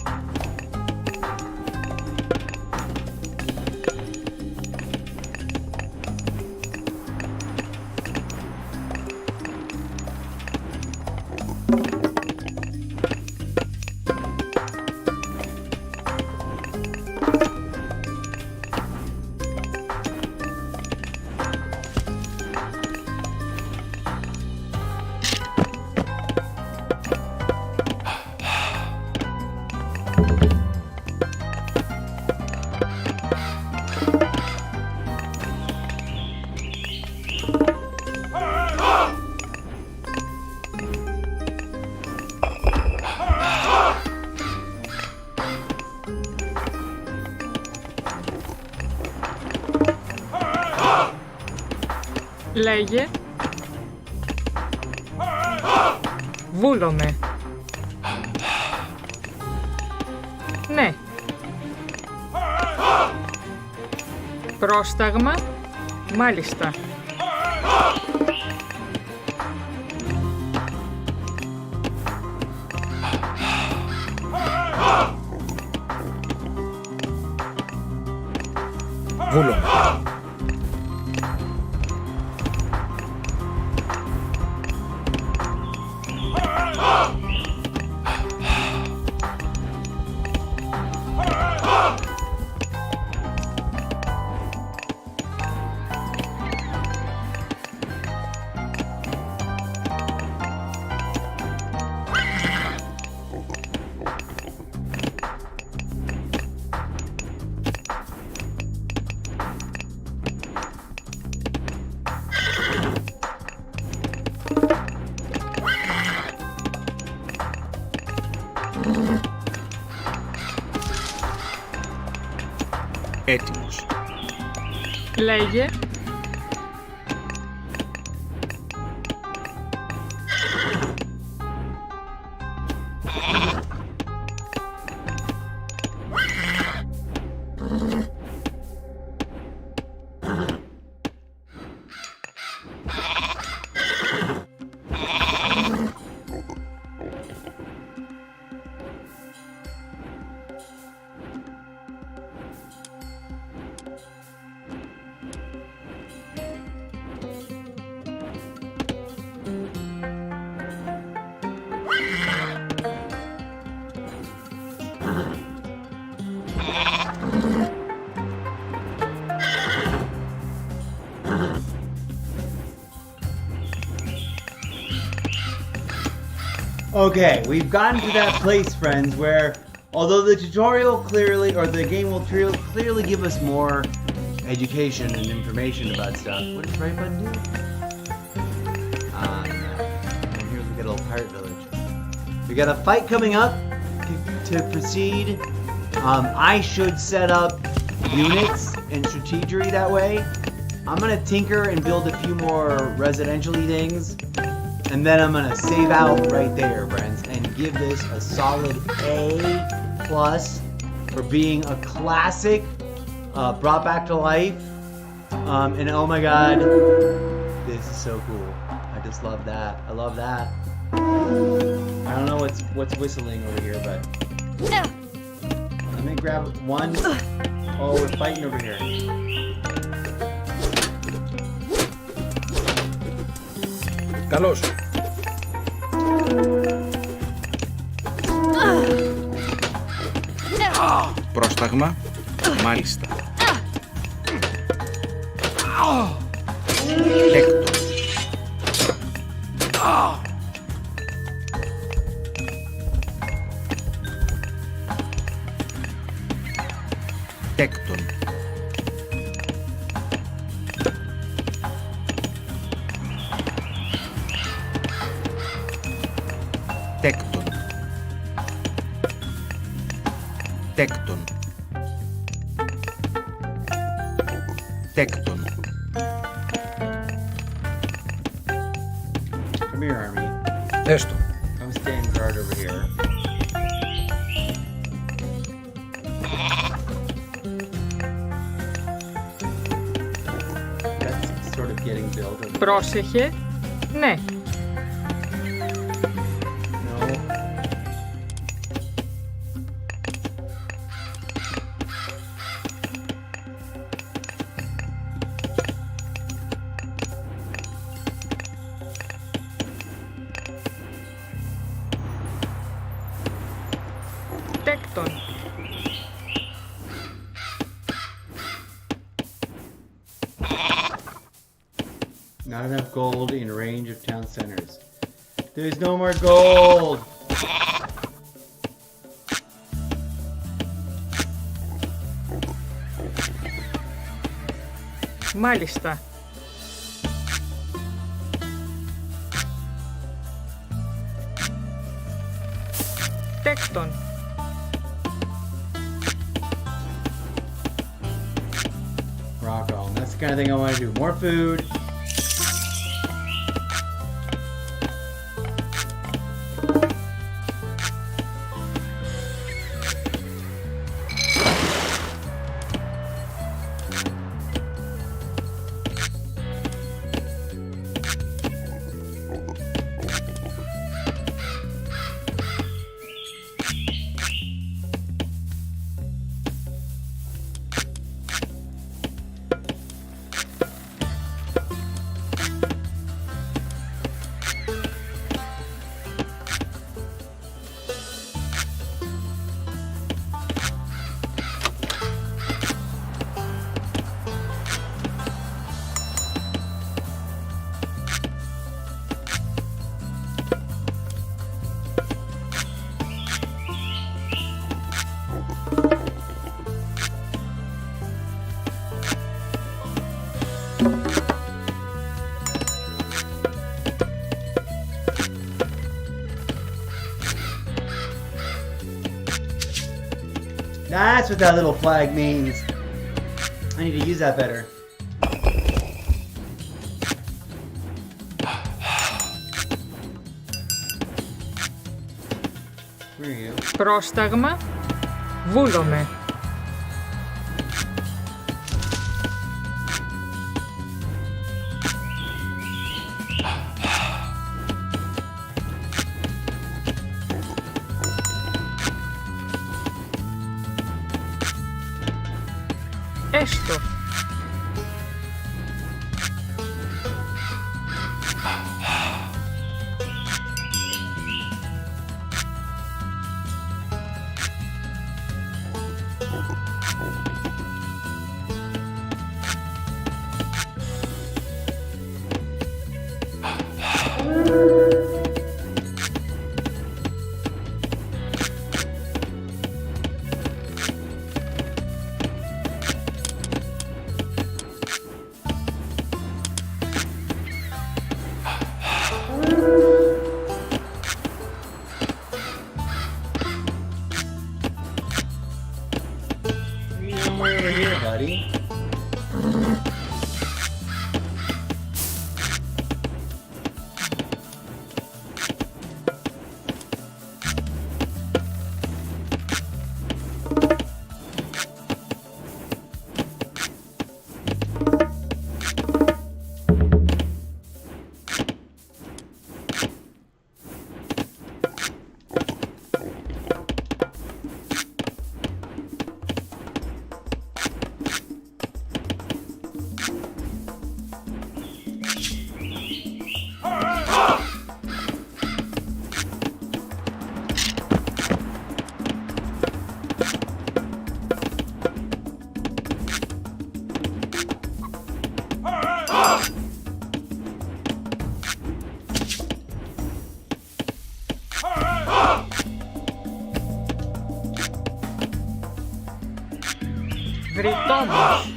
Λέγε. Βούλομαι. Ναι. Πρόσταγμα. Μάλιστα. Βούλομαι. Έτοιμος. Λέγε. Okay, we've gotten to that place, friends, where although the tutorial clearly, or the game will clearly give us more education and information about stuff. What does right button do? No. And here we got a little pirate village. We got a fight coming up to proceed. I should set up units and strategery that way. I'm gonna tinker and build a few more residential-y things. And then I'm gonna save out right there, friends, and give this a solid A+ for being a classic brought back to life. And oh my god, this is so cool. I just love that. I love that. I don't know what's whistling over here, but let me grab one. Oh, we're fighting over here. Καλώς. Πρόσταγμα. Μάλιστα. Τέκτον. Τέκτον. Τέκτον. Τέκτον. Τέκτον. Come here, army. Έστω. Come stand guard over here. That's sort of getting built. Πρόσεχε. Ναι. No. Τέκτον. Not enough gold in range of town centers. There's no more gold! Μάλιστα. Τέκτον. Rock on. That's the kind of thing I want to do. More food. That's what that little flag means. I need to use that better. Where are you? Πρόσταγμα. Βούλομαι. Έστω. Over here, buddy. Βρυτόμος.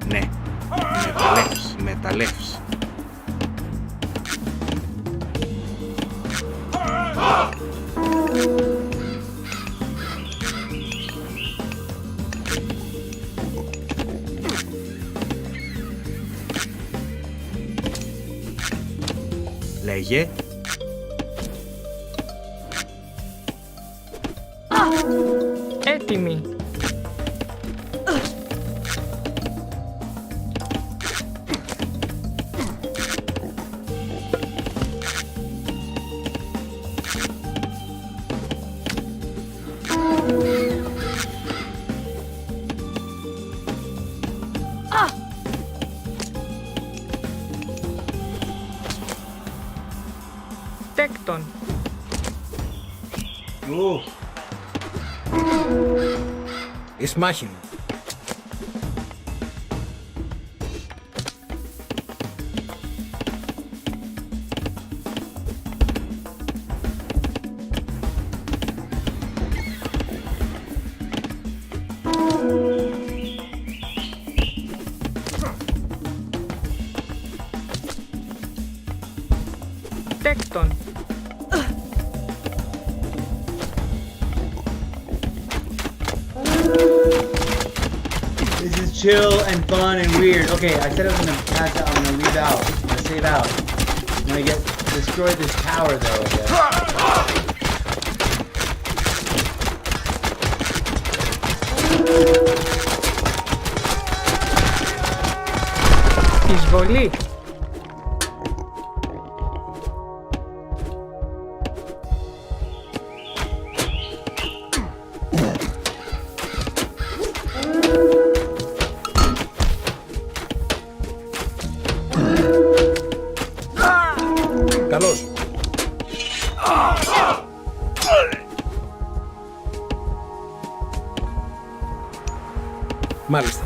Ναι. Μεταλλεύς, μεταλλεύς. Λέγε. Έτοιμη. Τέκτον. Εις μάχην. Τέκτον. This is chill and fun and weird. Okay, I said I was gonna pass out. I'm gonna leave out. I'm gonna save out. I'm gonna destroy this tower though, I guess. Εισβολή. Καλώς. Μάλιστα.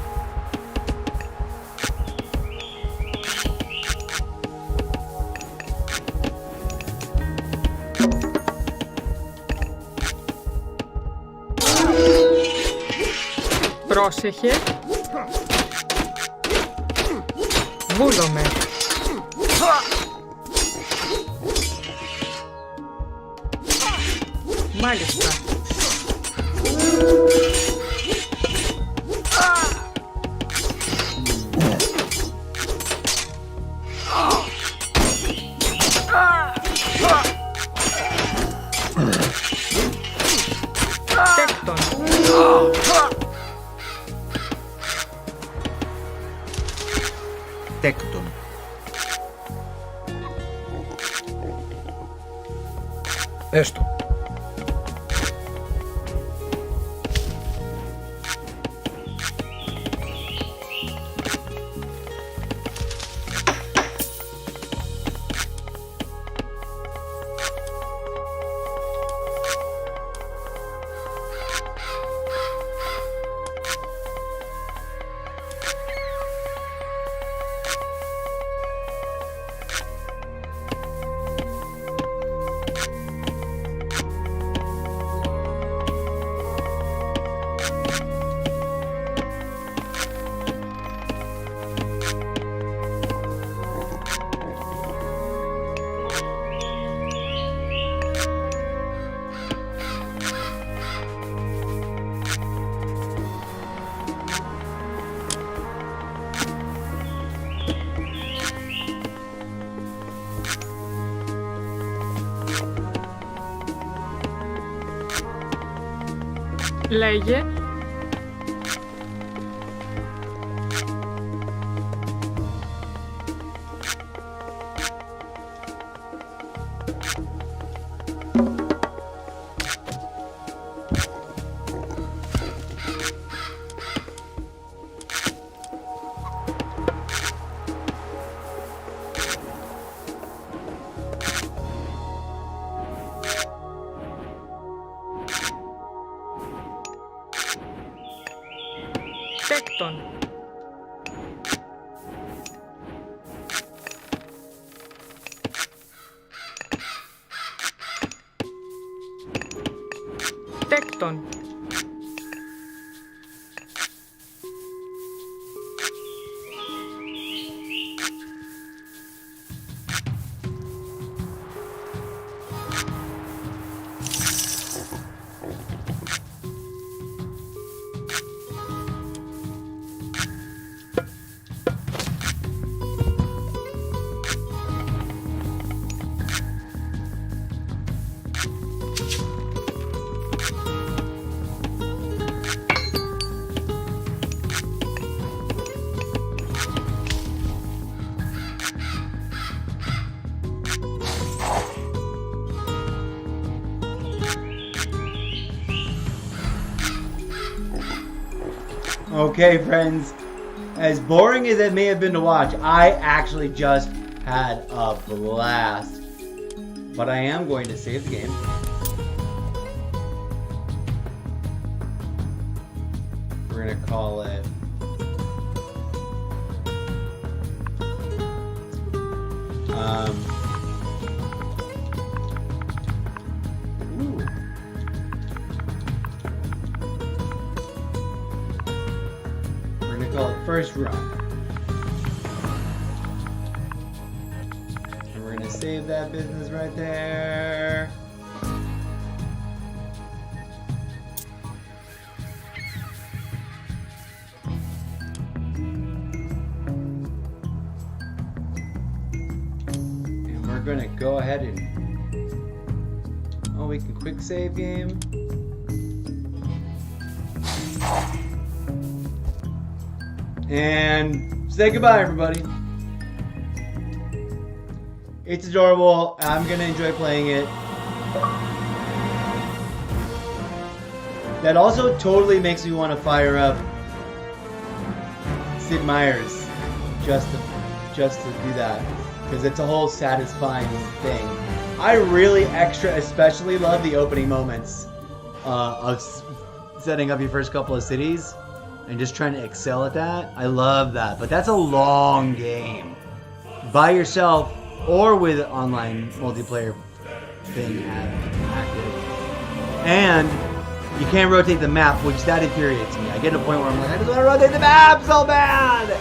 Πρόσεχε. Βούλομαι. Μάλιστα. Τέκτον. Τέκτον. Έστω. Λέγε. Τέκτον. Τέκτον. Okay, friends. As boring as it may have been to watch, I actually just had a blast. But I am going to save the game. We're going to call it... Ooh. We're going to call it First Run. And we're going to save that business right there. We're gonna go ahead and we can quick save game. And say goodbye, everybody. It's adorable. I'm gonna enjoy playing it. That also totally makes me want to fire up Sid Meier's just to do that. Because it's a whole satisfying thing. I really especially love the opening moments of setting up your first couple of cities and just trying to excel at that. I love that. But that's a long game. By yourself or with online multiplayer thing active. And you can't rotate the map, which that infuriates me. I get to a point where I'm like, I just want to rotate the map so bad!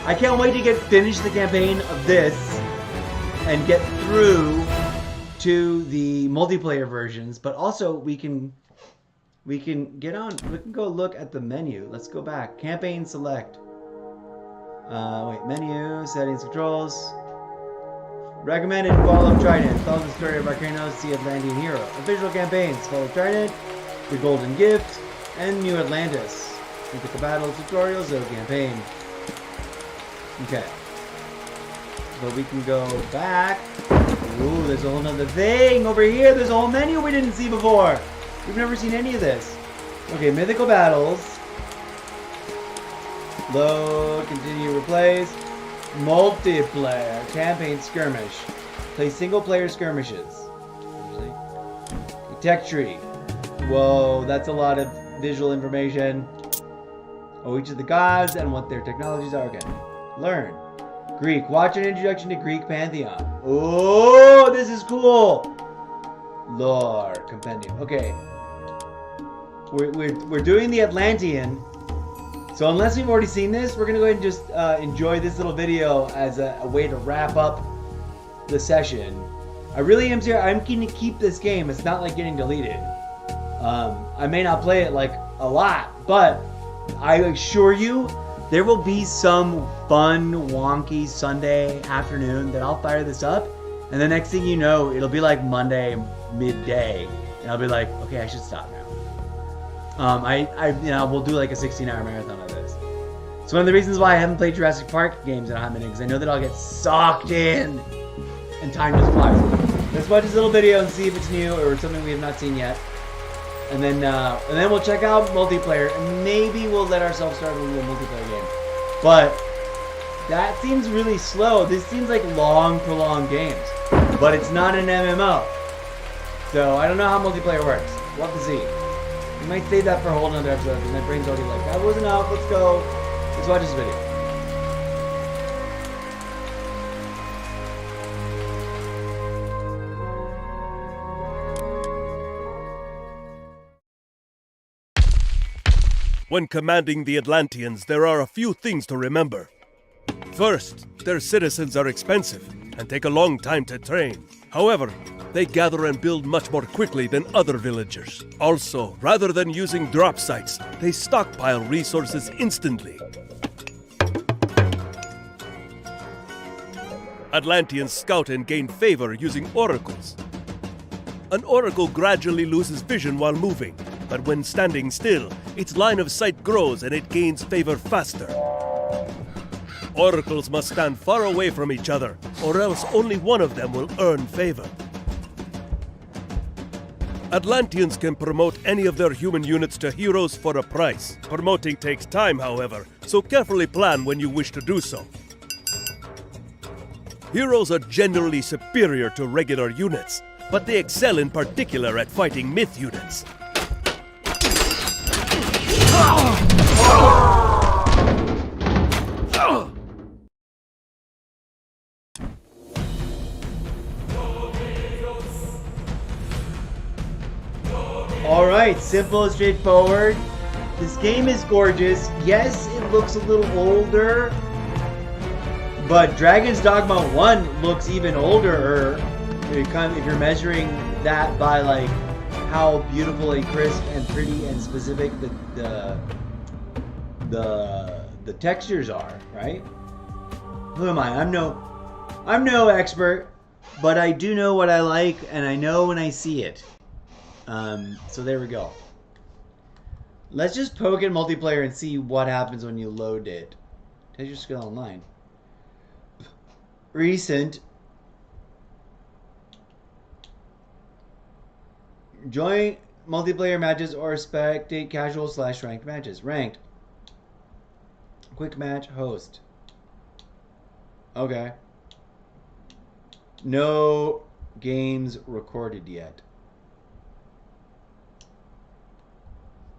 I can't wait to finish the campaign of this and get through to the multiplayer versions, but also we can go look at the menu. Let's go back. Campaign select. Menu, settings, controls. Recommended follow Trident. Follow the story of Arcanos, the Atlantean hero. Official campaigns. Follow Trident, The Golden Gift, and New Atlantis. Mythical Battles, tutorials, Zo campaign. Okay. But we can go back. Ooh, there's a whole nother thing over here. There's a whole menu we didn't see before. We've never seen any of this. Okay, Mythical Battles. Load, continue, replace. Multiplayer, campaign skirmish. Play single player skirmishes. Tech tree. Whoa, that's a lot of visual information. Oh, each of the gods and what their technologies are. Okay. Learn. Greek. Watch an introduction to Greek pantheon. Oh, this is cool. Lore. Compendium. Okay. We're doing the Atlantean. So unless we've already seen this, we're going to go ahead and just enjoy this little video as a way to wrap up the session. I really am serious. I'm keen to keep this game. It's not like getting deleted. I may not play it like a lot, but I assure you, there will be some fun, wonky Sunday afternoon that I'll fire this up, and the next thing you know, it'll be like Monday midday, and I'll be like, okay, I should stop now. We'll do like a 16-hour marathon of this. It's one of the reasons why I haven't played Jurassic Park games in a hot minute, because I know that I'll get sucked in, and time just flies. Let's watch this little video and see if it's new or something we have not seen yet. And then we'll check out multiplayer, and maybe we'll let ourselves start a little multiplayer game. But that seems really slow. This seems like long, prolonged games. But it's not an MMO. So I don't know how multiplayer works. We'll have to see. We might save that for a whole nother episode, because my brain's already like, that wasn't enough, let's go. Let's watch this video. When commanding the Atlanteans, there are a few things to remember. First, their citizens are expensive and take a long time to train. However, they gather and build much more quickly than other villagers. Also, rather than using drop sites, they stockpile resources instantly. Atlanteans scout and gain favor using oracles. An oracle gradually loses vision while moving, but when standing still, its line of sight grows and it gains favor faster. Oracles must stand far away from each other, or else only one of them will earn favor. Atlanteans can promote any of their human units to heroes for a price. Promoting takes time, however, so carefully plan when you wish to do so. Heroes are generally superior to regular units, but they excel in particular at fighting myth units. Alright, simple and straightforward. This game is gorgeous. Yes, it looks a little older, but Dragon's Dogma 1 looks even older. If you're measuring that by like how beautiful and crisp and pretty and specific the textures are, right? Who am I? I'm no expert, but I do know what I like and I know when I see it. So there we go. Let's just poke in multiplayer and see what happens when you load it. Test your skill online. Recent. Join multiplayer matches or spectate casual / ranked matches. Ranked. Quick match host. Okay. No games recorded yet.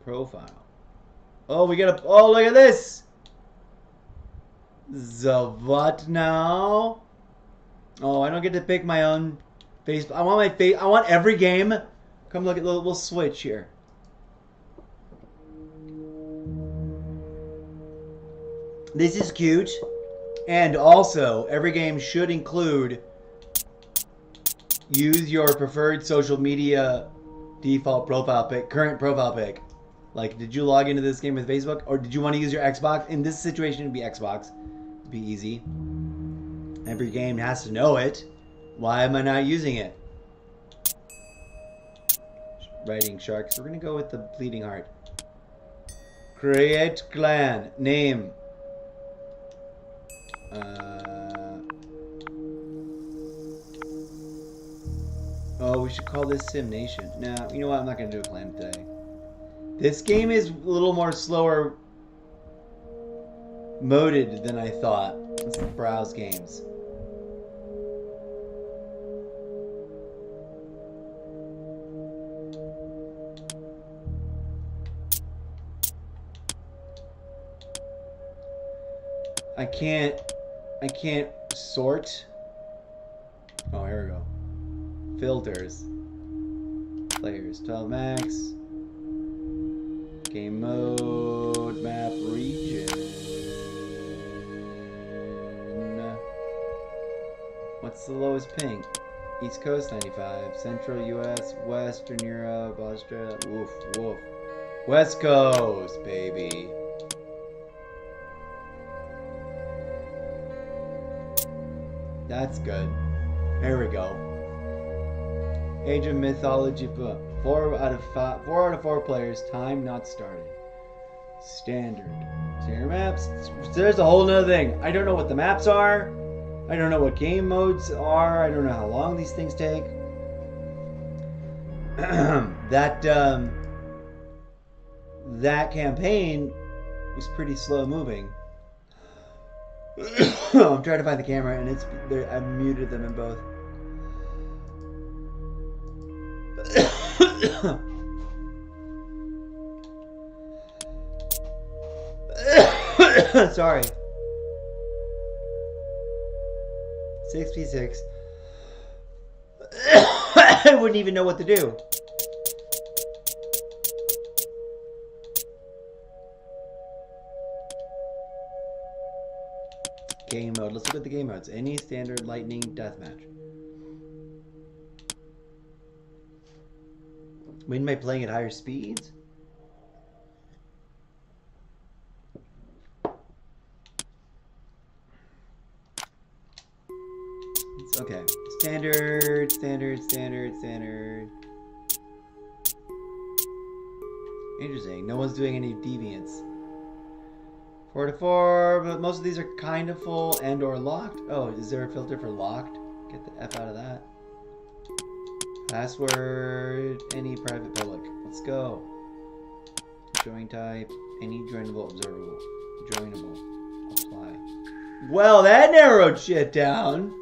Profile. Oh, we got a. Oh, look at this. The what now? Oh, I don't get to pick my own face. I want my face. I want every game. Come look at. We'll switch here. This is cute, and also every game should include use your preferred social media default profile pic, current profile pic. Like, did you log into this game with Facebook? Or did you want to use your Xbox? In this situation, it'd be Xbox. It'd be easy. Every game has to know it. Why am I not using it? Writing sharks. We're going to go with the bleeding heart. Create clan. Name. Oh, we should call this Sim Nation. Nah, you know what? I'm not going to do a clan today. This game is a little more slower moded than I thought. Let's browse games. I can't sort. Oh, here we go. Filters. Players. 12 max. Game mode, map, region. What's the lowest ping? East Coast 95, Central US, Western Europe, Australia. Woof, woof. West Coast, baby. That's good. There we go. Age of Mythology book. 4 out of 4 players. Time not started. Standard. Standard maps. There's a whole nother thing. I don't know what the maps are. I don't know what game modes are. I don't know how long these things take. That campaign was pretty slow moving. I'm trying to find the camera and I've muted them in both. Sorry. 6v6. I wouldn't even know what to do. Game mode. Let's look at the game modes. Any standard lightning deathmatch. Win by playing at higher speeds? Okay. Standard. Interesting. No one's doing any deviants. 4 to 4, but most of these are kind of full and or locked. Oh, is there a filter for locked? Get the F out of that. Password, any private public. Let's go. Join type, any joinable, observable. Joinable. Apply. Well, that narrowed shit down.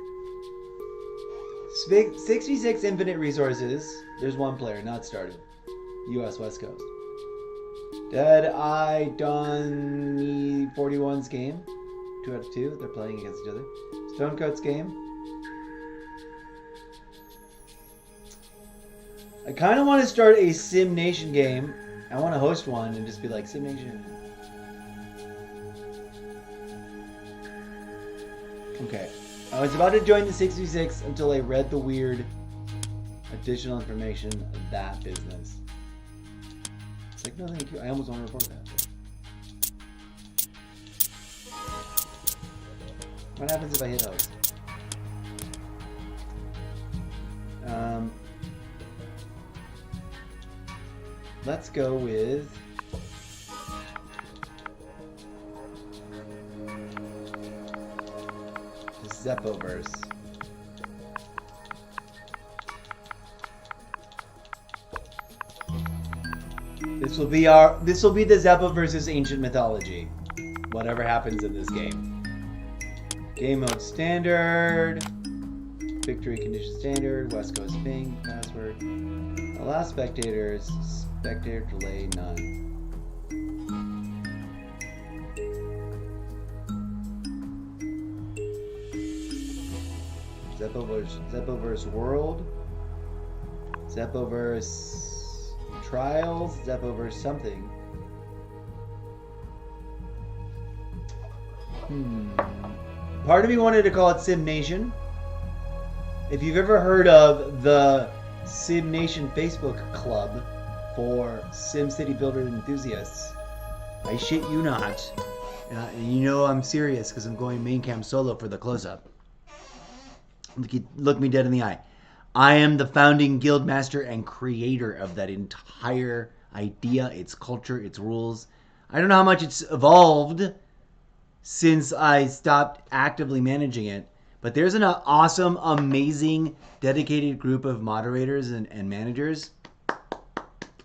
66 infinite resources. There's one player, not started. US West Coast. Dead Eye Dawn 41's game. 2 out of 2. They're playing against each other. Stonecoat's game. I kind of want to start a Sim Nation game. I want to host one and just be like, Sim Nation. Okay. I was about to join the 66 until I read the weird additional information of that business. It's like, no, thank you. I almost want to report that. What happens if I hit host? Let's go with the Zeppoverse. This will be the Zeppoverse's ancient mythology. Whatever happens in this game. Game mode standard. Victory condition standard. West Coast ping. Password. Allow spectators. Spectator delay none. Zeppoverse World. Zeppoverse Trials. Zeppoverse something. Part of me wanted to call it Sim Nation. If you've ever heard of the Sim Nation Facebook club for SimCity Builder enthusiasts, I shit you not. And you know I'm serious because I'm going main cam solo for the close-up. Look me dead in the eye. I am the founding guild master and creator of that entire idea, its culture, its rules. I don't know how much it's evolved since I stopped actively managing it, but there's an awesome, amazing, dedicated group of moderators and managers.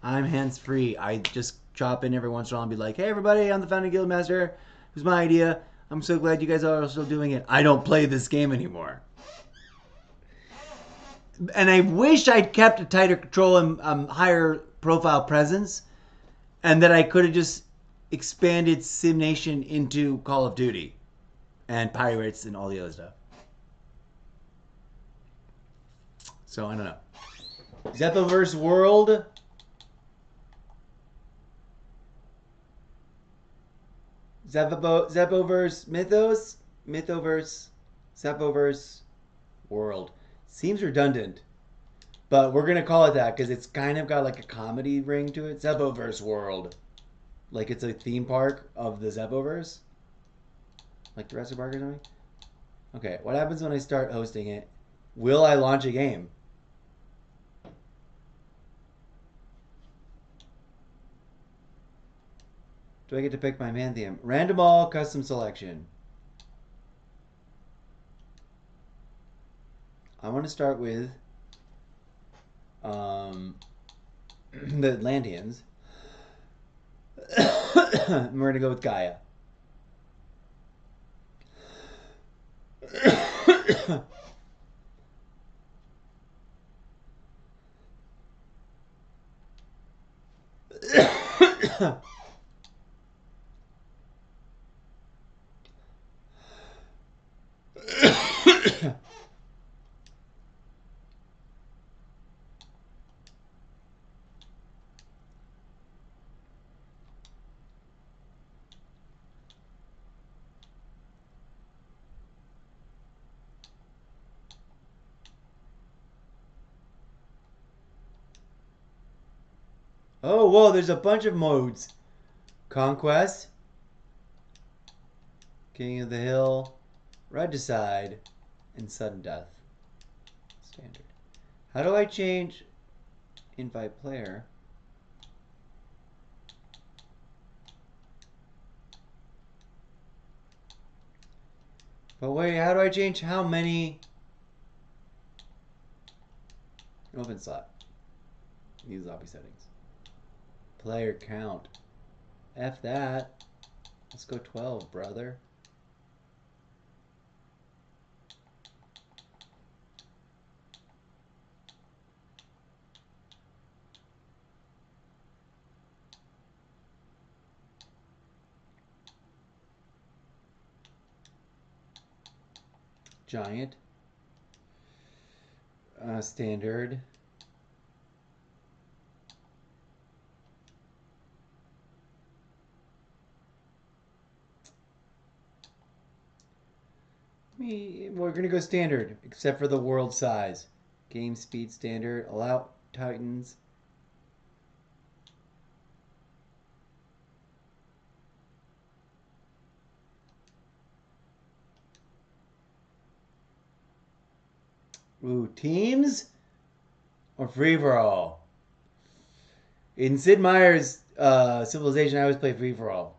I'm hands-free. I just chop in every once in a while and be like, hey, everybody, I'm the founding guild master. It was my idea. I'm so glad you guys are still doing it. I don't play this game anymore. And I wish I'd kept a tighter control and higher profile presence, and that I could have just expanded Sim Nation into Call of Duty and Pirates and all the other stuff. So, I don't know. Zeppoverse World. Zeppoverse Mythos. Mythoverse. Zeppoverse World. Seems redundant, but we're going to call it that because it's kind of got like a comedy ring to it. Zeppoverse World. Like it's a theme park of the Zeppoverse. Like Jurassic Park or something. Okay, what happens when I start hosting it? Will I launch a game? Do I get to pick my man theme? Random all custom selection. I want to start with the Atlanteans. We're going to go with Gaia. Oh, whoa, there's a bunch of modes. Conquest. King of the Hill. Regicide. And Sudden Death. Standard. How do I change invite player? But wait, how do I change how many? Open slot. Use lobby settings. Player count. F that. Let's go 12, brother. Giant. Standard. We're gonna go standard, except for the world size. Game speed standard. Allow Titans. Ooh, teams or free for all. In Sid Meier's Civilization, I always play free for all.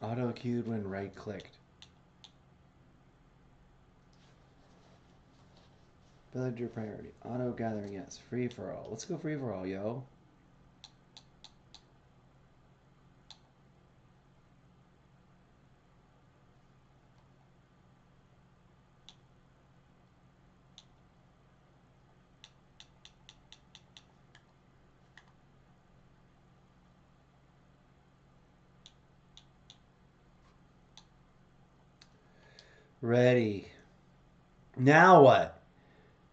Auto queued when right clicked. Villager priority. Auto gathering, yes. Free for all. Let's go free for all, yo. Ready. Now what?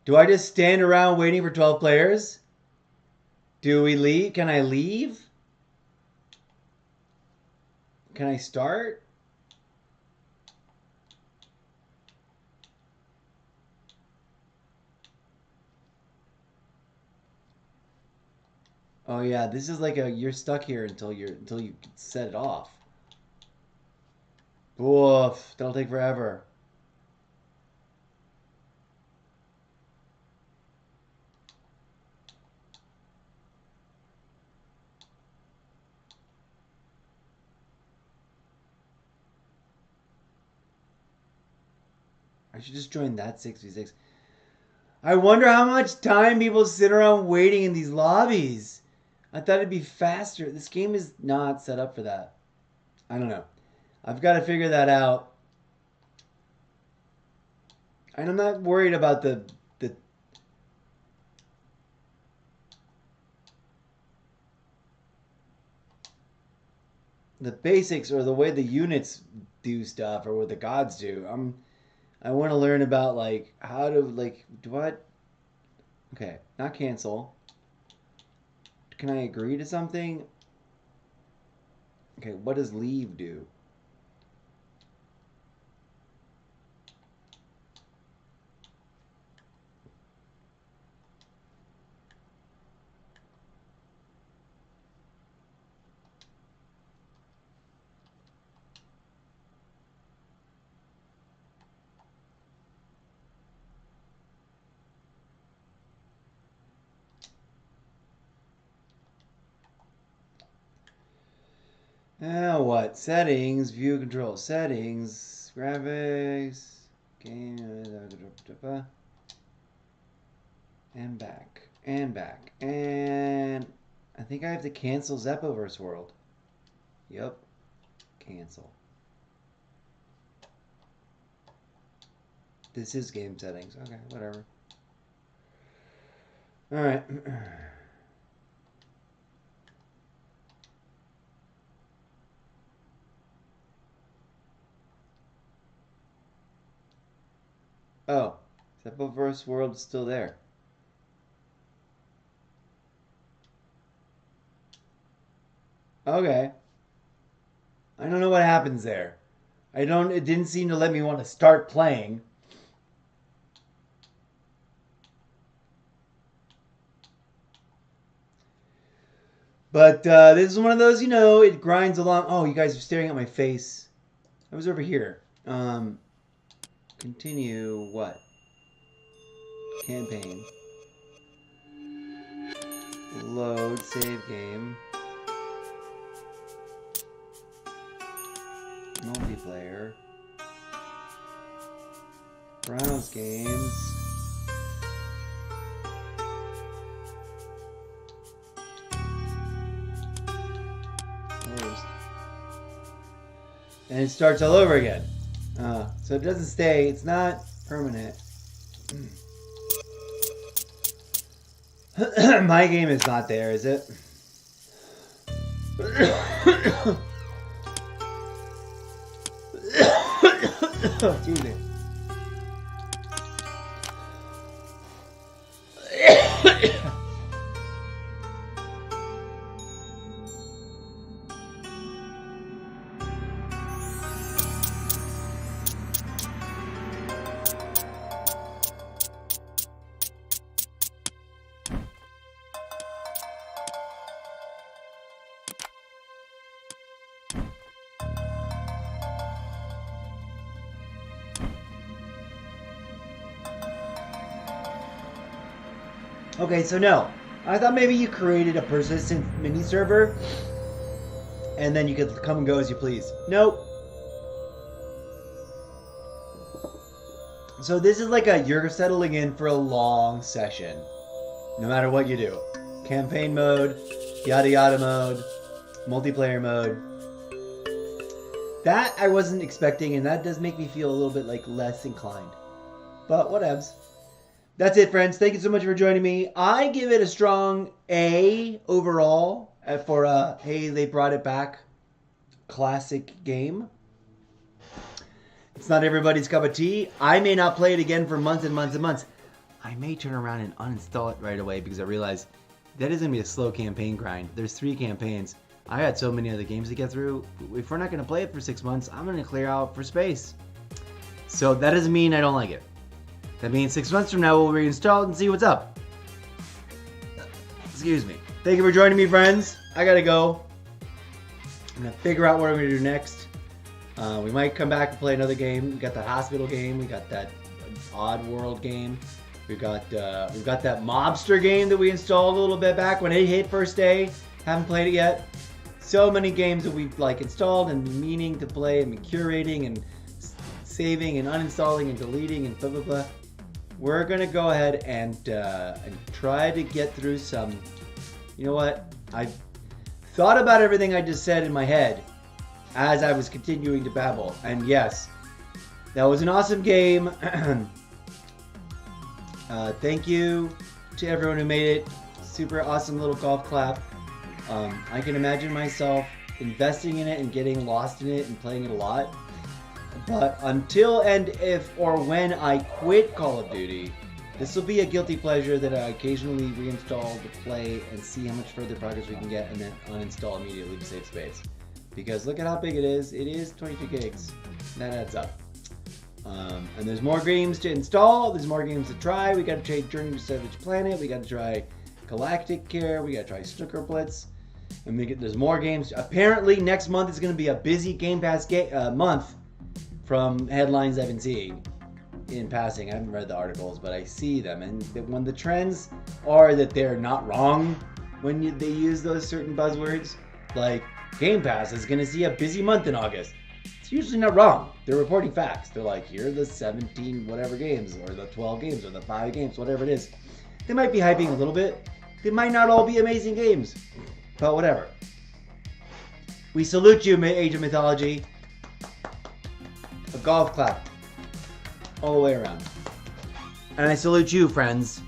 Do I just stand around waiting for 12 players? Do we leave? Can I leave? Can I start? Oh yeah, this is like a you're stuck here until you set it off. Woof, that'll take forever. I should just join that 6v6. I wonder how much time people sit around waiting in these lobbies. I thought it'd be faster. This game is not set up for that. I don't know. I've got to figure that out. And I'm not worried about the basics or the way the units do stuff or what the gods do. I want to learn about like how to like do I okay, not cancel. Can I agree to something? Okay, what does leave do? Now what? Settings, view control, settings, graphics, game, and back, and back, and I think I have to cancel Zeppoverse World. Yep, cancel. This is game settings. Okay, whatever. All right. Oh, Zeppoverse World is still there. Okay. I don't know what happens there. It didn't seem to let me want to start playing. But this is one of those, it grinds along. Oh, you guys are staring at my face. I was over here. Continue what? Campaign. Load save game. Multiplayer. Browse games. Closed. And it starts all over again. So it doesn't stay. It's not permanent. My game is not there, is it? Excuse me. Okay, so no. I thought maybe you created a persistent mini server and then you could come and go as you please. Nope. So this is like you're settling in for a long session. No matter what you do. Campaign mode, yada yada mode, multiplayer mode. That I wasn't expecting, and that does make me feel a little bit less inclined. But whatevs. That's it, friends. Thank you so much for joining me. I give it a strong A overall for hey, they brought it back. Classic game. It's not everybody's cup of tea. I may not play it again for months and months and months. I may turn around and uninstall it right away because I realize that is going to be a slow campaign grind. There's 3 campaigns. I had so many other games to get through. If we're not going to play it for 6 months, I'm going to clear out for space. So that doesn't mean I don't like it. That means 6 months from now, we'll reinstall it and see what's up. Excuse me. Thank you for joining me, friends. I gotta go. I'm gonna figure out what I'm gonna do next. We might come back and play another game. We got that hospital game. We got that Odd World game. We've got that mobster game that we installed a little bit back when it hit first day. Haven't played it yet. So many games that we've installed and meaning to play and curating and saving and uninstalling and deleting and blah blah blah. We're gonna go ahead and try to get through some. You know what? I thought about everything I just said in my head as I was continuing to babble. And yes, that was an awesome game. Thank you to everyone who made it. Super awesome little golf clap. I can imagine myself investing in it and getting lost in it and playing it a lot. But until and if or when I quit Call of Duty, this will be a guilty pleasure that I occasionally reinstall to play and see how much further progress we can get and then uninstall immediately to save space. Because look at how big it is. It is 22 gigs. That adds up. And there's more games to install. There's more games to try. We got to try Journey to Savage Planet. We got to try Galactic Care. We got to try Snooker Blitz. And there's more games. Apparently next month is going to be a busy Game Pass month. From headlines I've been seeing in passing. I haven't read the articles, but I see them. And when the trends are that they're not wrong when they use those certain buzzwords, like Game Pass is going to see a busy month in August. It's usually not wrong. They're reporting facts. They're like, here are the 17 whatever games, or the 12 games, or the 5 games, whatever it is. They might be hyping a little bit. They might not all be amazing games, but whatever. We salute you, Age of Mythology. A golf clap all the way around. And I salute you, friends.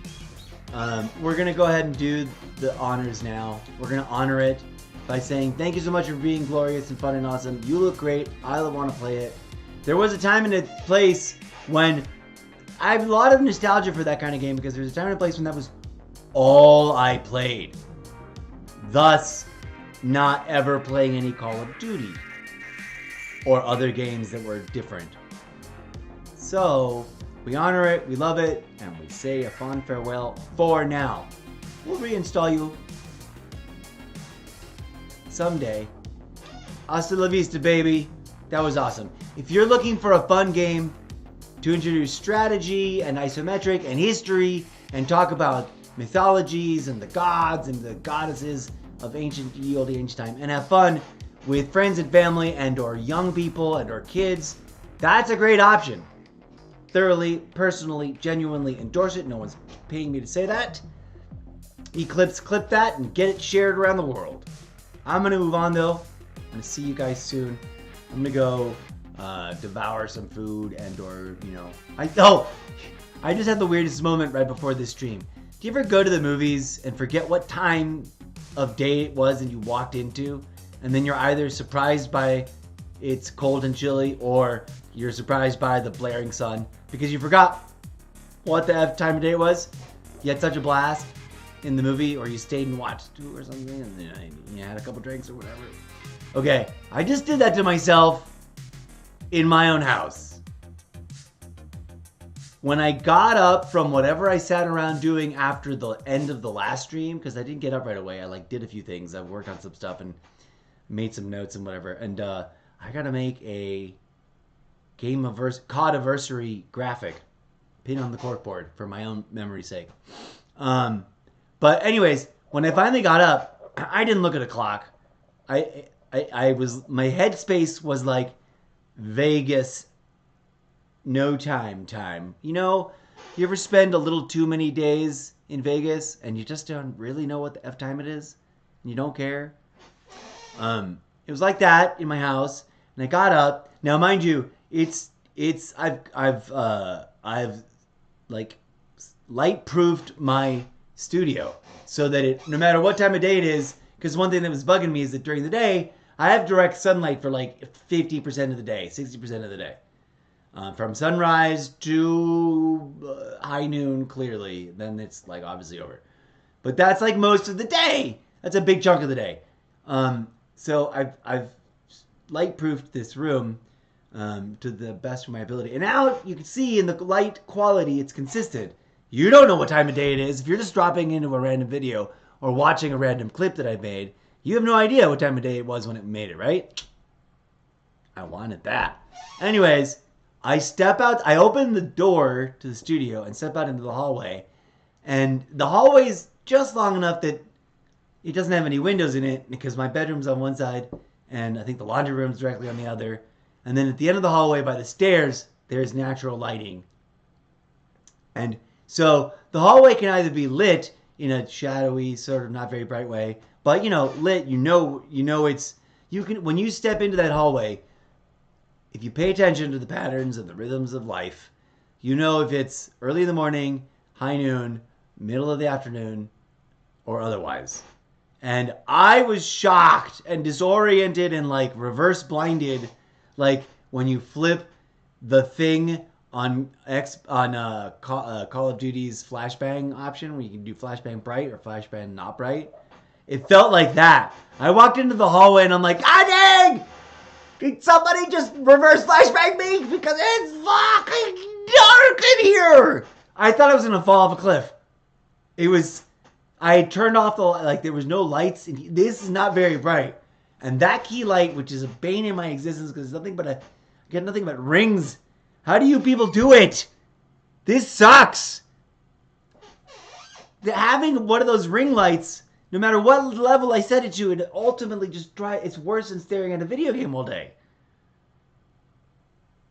We're going to go ahead and do the honors now. We're going to honor it by saying thank you so much for being glorious and fun and awesome. You look great. I want to play it. There was a time and a place when I have a lot of nostalgia for that kind of game because there's a time and a place when that was all I played. Thus, not ever playing any Call of Duty. Or other games that were different. So, we honor it, we love it, and we say a fond farewell for now. We'll reinstall you someday. Hasta la vista, baby. That was awesome. If you're looking for a fun game to introduce strategy and isometric and history and talk about mythologies and the gods and the goddesses of ancient time and have fun with friends and family and or young people and or kids. That's a great option. Thoroughly, personally, genuinely endorse it. No one's paying me to say that. Eclipse, clip that and get it shared around the world. I'm going to move on though. I'm going to see you guys soon. I'm going to go devour some food and or, I just had the weirdest moment right before this stream. Do you ever go to the movies and forget what time of day it was and you walked into, and then you're either surprised by it's cold and chilly or you're surprised by the blaring sun because you forgot what the F time of day it was? You had such a blast in the movie, or you stayed and watched it or something, and you had a couple drinks or whatever. Okay, I just did that to myself in my own house. When I got up from whatever I sat around doing after the end of the last stream, because I didn't get up right away, I did a few things. I worked on some stuff and made some notes and whatever. And I gotta make a COD-iversary graphic, pin on the corkboard for my own memory's sake. But anyways, when I finally got up, I didn't look at a clock. My headspace was like Vegas. No time. You ever spend a little too many days in Vegas and you just don't really know what the F time it is? And you don't care? It was like that in my house, and I got up. Now, mind you, I've like light-proofed my studio so that no matter what time of day it is, because one thing that was bugging me is that during the day, I have direct sunlight for like 50% of the day, 60% of the day. From sunrise to high noon, clearly. Then it's like obviously over. But that's like most of the day. That's a big chunk of the day. So I've light-proofed this room to the best of my ability. And now you can see in the light quality, it's consistent. You don't know what time of day it is. If you're just dropping into a random video or watching a random clip that I've made, you have no idea what time of day it was when it made it, right? I wanted that. Anyways, I step out, I open the door to the studio and step out into the hallway. And the hallway's just long enough that it doesn't have any windows in it because my bedroom's on one side and I think the laundry room's directly on the other. And then at the end of the hallway by the stairs, there's natural lighting. And so the hallway can either be lit in a shadowy, sort of not very bright way, but lit, it's, when you step into that hallway, if you pay attention to the patterns and the rhythms of life, if it's early in the morning, high noon, middle of the afternoon, or otherwise. And I was shocked and disoriented and like reverse blinded, like when you flip the thing on Call of Duty's flashbang option, where you can do flashbang bright or flashbang not bright. It felt like that. I walked into the hallway and I'm like, ah dang! Did somebody just reverse flashbang me? Because it's fucking dark in here! I thought I was gonna fall off a cliff. I turned off there was no lights. This is not very bright. And that key light, which is a bane in my existence because I get nothing but rings. How do you people do it? This sucks. Having one of those ring lights, no matter what level I set it to, it ultimately just it's worse than staring at a video game all day.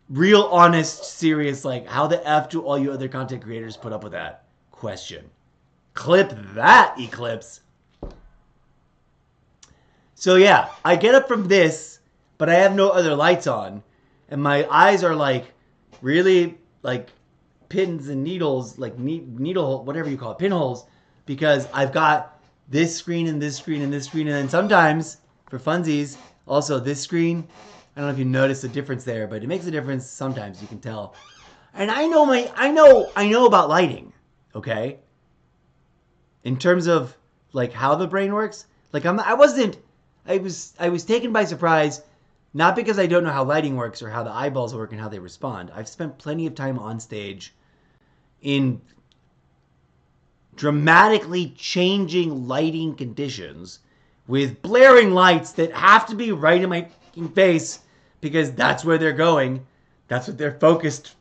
Real honest, serious, how the F do all you other content creators put up with that? Question. Clip that, Eclipse. So yeah, I get up from this, but I have no other lights on. And my eyes are really pins and needles, needle, whatever you call it, pinholes, because I've got this screen and this screen and this screen. And then sometimes, for funsies, also this screen. I don't know if you notice the difference there, but it makes a difference sometimes, you can tell. And I know about lighting, okay? In terms of how the brain works. I was taken by surprise, not because I don't know how lighting works or how the eyeballs work and how they respond. I've spent plenty of time on stage in dramatically changing lighting conditions with blaring lights that have to be right in my face because that's where they're going. That's what they're focused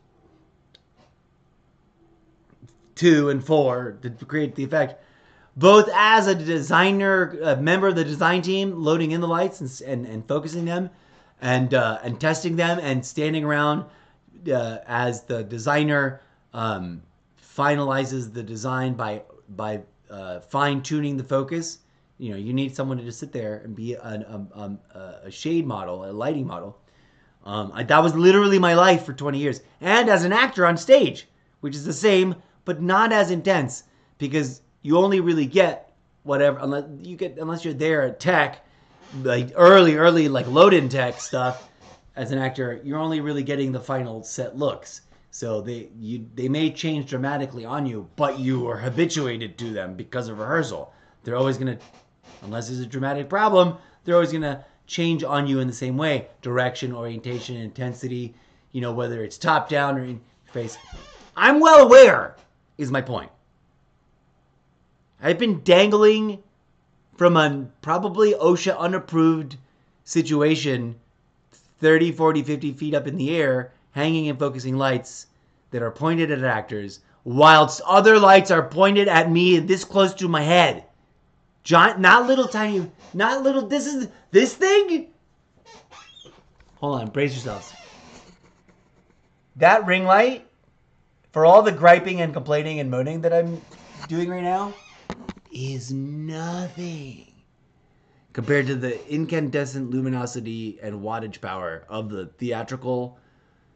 2 and 4 to create the effect. Both as a designer, a member of the design team, loading in the lights and focusing them, and testing them, and standing around as the designer finalizes the design by fine tuning the focus. You know, you need someone to just sit there and be a shade model, a lighting model. That was literally my life for 20 years, and as an actor on stage, which is the same but not as intense, because you only really get whatever unless you're there at tech, like early like load-in tech stuff. As an actor, you're only really getting the final set looks. So they may change dramatically on you, but you are habituated to them because of rehearsal. They're always gonna, unless there's a dramatic problem, they're always gonna change on you in the same way: direction, orientation, intensity. You know, whether it's top down or in your face. I'm well aware, is my point. I've been dangling from a probably OSHA unapproved situation 30, 40, 50 feet up in the air, hanging and focusing lights that are pointed at actors, whilst other lights are pointed at me this close to my head. Not little tiny, not little, this thing? Hold on, brace yourselves. That ring light, for all the griping and complaining and moaning that I'm doing right now, is nothing compared to the incandescent luminosity and wattage power of the theatrical,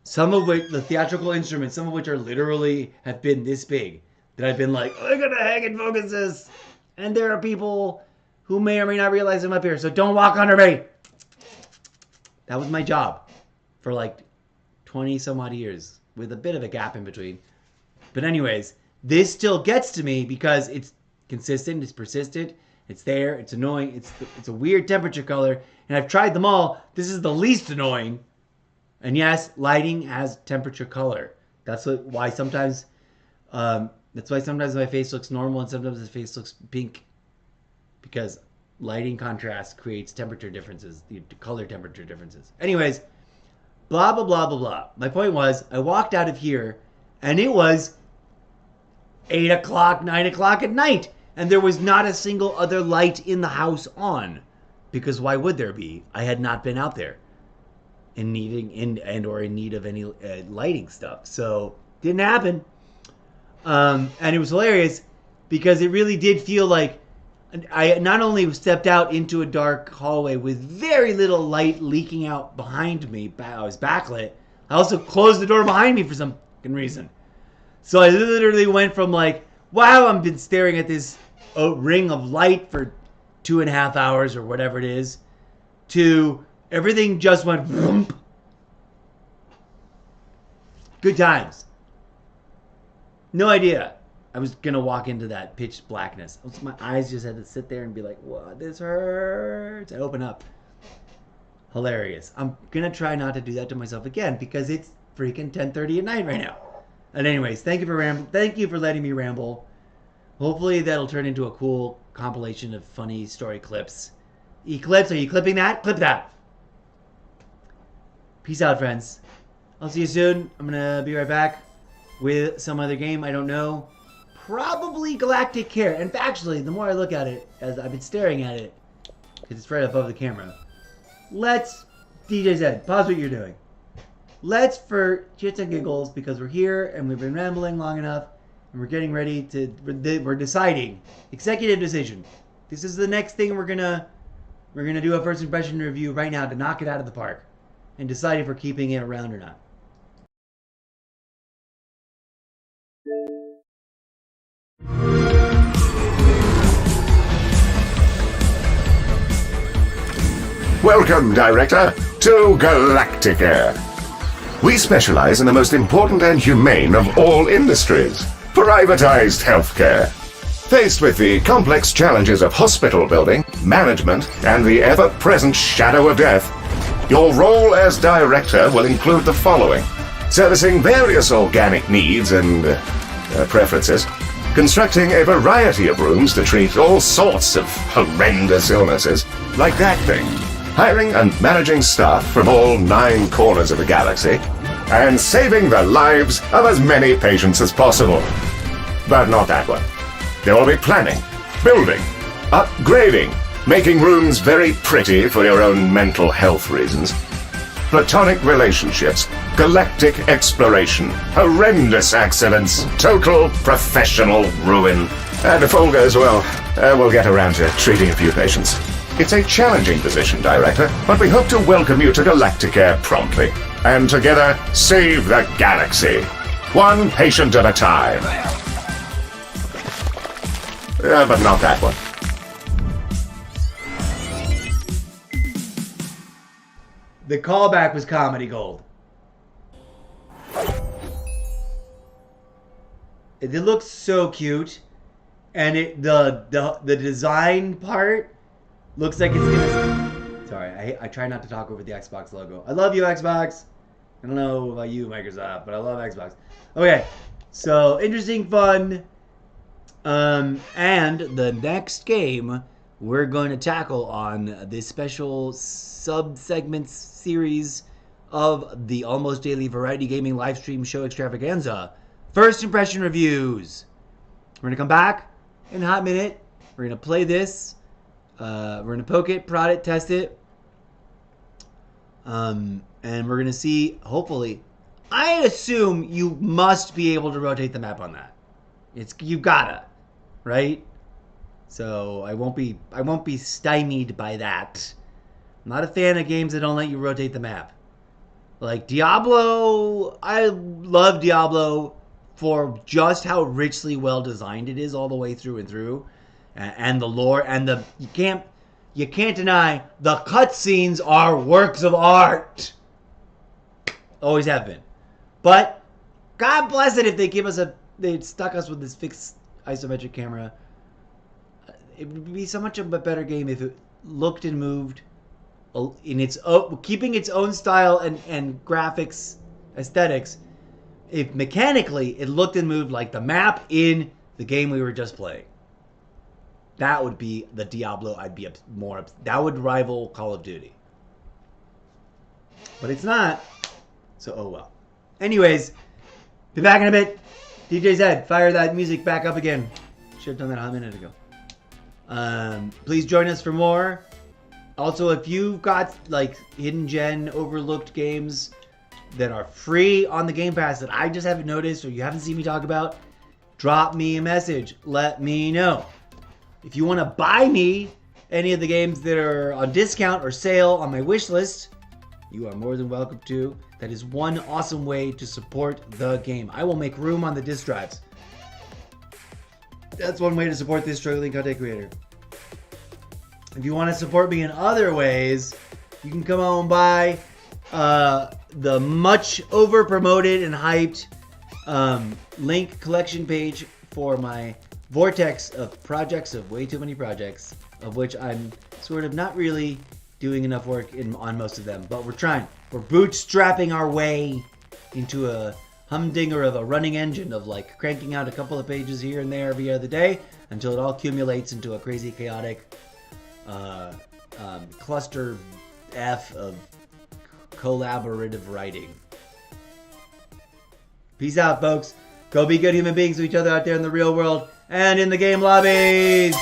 the theatrical instruments, some of which are literally have been this big, that I've been like, I'm gonna hang and focus this, and there are people who may or may not realize I'm up here, so don't walk under me. That was my job for like 20 some odd years, with a bit of a gap in between. But anyways, this still gets to me because it's consistent, it's persistent, it's there, it's annoying, it's a weird temperature color, and I've tried them all. This is the least annoying. And yes, lighting has temperature color. That's why sometimes my face looks normal and sometimes my face looks pink, because lighting contrast creates temperature differences, the color temperature differences. Anyways, blah blah blah blah blah. My point was, I walked out of here and it was 8 o'clock, 9 o'clock at night, and there was not a single other light in the house on, because why would there be? I had not been out there in need of any lighting stuff, so didn't happen. And it was hilarious because it really did feel like I not only stepped out into a dark hallway with very little light leaking out behind me, I was backlit, I also closed the door behind me for some fucking reason. So I literally went from like, wow, I've been staring at this ring of light for 2.5 hours or whatever it is, to everything just went vroom. Good times. No idea I was going to walk into that pitch blackness. My eyes just had to sit there and be like, what, this hurts. I open up. Hilarious. I'm going to try not to do that to myself again because it's freaking 10:30 at night right now. And anyways, thank you for letting me ramble. Hopefully that'll turn into a cool compilation of funny story clips. Eclipse, are you clipping that? Clip that. Peace out, friends. I'll see you soon. I'm gonna be right back with some other game. I don't know. Probably Galactic Care. And actually, the more I look at it, as I've been staring at it, because it's right above the camera. Let's, DJ Zed, pause what you're doing. Let's, for shits and giggles, because we're here and we've been rambling long enough, and we're getting ready to, we're deciding, executive decision. This is the next thing we're gonna do a first impression review right now to knock it out of the park, and decide if we're keeping it around or not. Welcome, Director, to Galactic Air. We specialize in the most important and humane of all industries, privatized healthcare. Faced with the complex challenges of hospital building, management, and the ever-present shadow of death, your role as Director will include the following: servicing various organic needs and preferences, constructing a variety of rooms to treat all sorts of horrendous illnesses, like that thing, hiring and managing staff from all 9 corners of the galaxy, and saving the lives of as many patients as possible. but not that one. There will be planning, building, upgrading, making rooms very pretty for your own mental health reasons. Platonic relationships, galactic exploration, horrendous accidents, total professional ruin. And if all goes well, we'll get around to treating a few patients. It's a challenging position, Director, but we hope to welcome you to Galactica promptly. And together, save the galaxy. One patient at a time. But not that one. The callback was comedy gold. It looks so cute, and the design part looks like it's gonna. Sorry, I try not to talk over the Xbox logo. I love you, Xbox. I don't know about you, Microsoft, but I love Xbox. Okay, so interesting, fun, and the next game we're going to tackle on this special sub-segment series of the Almost Daily Variety Gaming live stream show Extravaganza. First impression reviews. We're going to come back in a hot minute. We're going to play this. We're going to poke it, prod it, test it. And we're going to see, hopefully, I assume you must be able to rotate the map on that. You gotta, right? So I won't be stymied by that. I'm not a fan of games that don't let you rotate the map. Like Diablo, I love Diablo for just how richly well designed it is all the way through and through, and the lore and you can't deny the cutscenes are works of art. Always have been. But God bless it if they stuck us with this fixed isometric camera. It would be so much of a better game if it looked and moved in its own, keeping its own style and graphics aesthetics. If mechanically it looked and moved like the map in the game we were just playing. That would be the Diablo I'd be more. That would rival Call of Duty. But it's not. So, oh well. Anyways, be back in a bit. DJ Zed, fire that music back up again. Should have done that a hot minute ago. Please join us for more. Also, if you've got like hidden gen, overlooked games that are free on the Game Pass that I just haven't noticed or you haven't seen me talk about, drop me a message. Let me know. If you want to buy me any of the games that are on discount or sale on my wish list, you are more than welcome to. That is one awesome way to support the game. I will make room on the disc drives. That's one way to support this struggling content creator. If you want to support me in other ways, you can come on and buy the much over-promoted and hyped link collection page for my vortex of projects, of way too many projects, of which I'm sort of not really doing enough work on most of them, but we're trying. We're bootstrapping our way into a humdinger of a running engine of like cranking out a couple of pages here and there every other day until it all accumulates into a crazy, chaotic cluster F of collaborative writing. Peace out, folks. Go be good human beings to each other out there in the real world and in the game lobbies.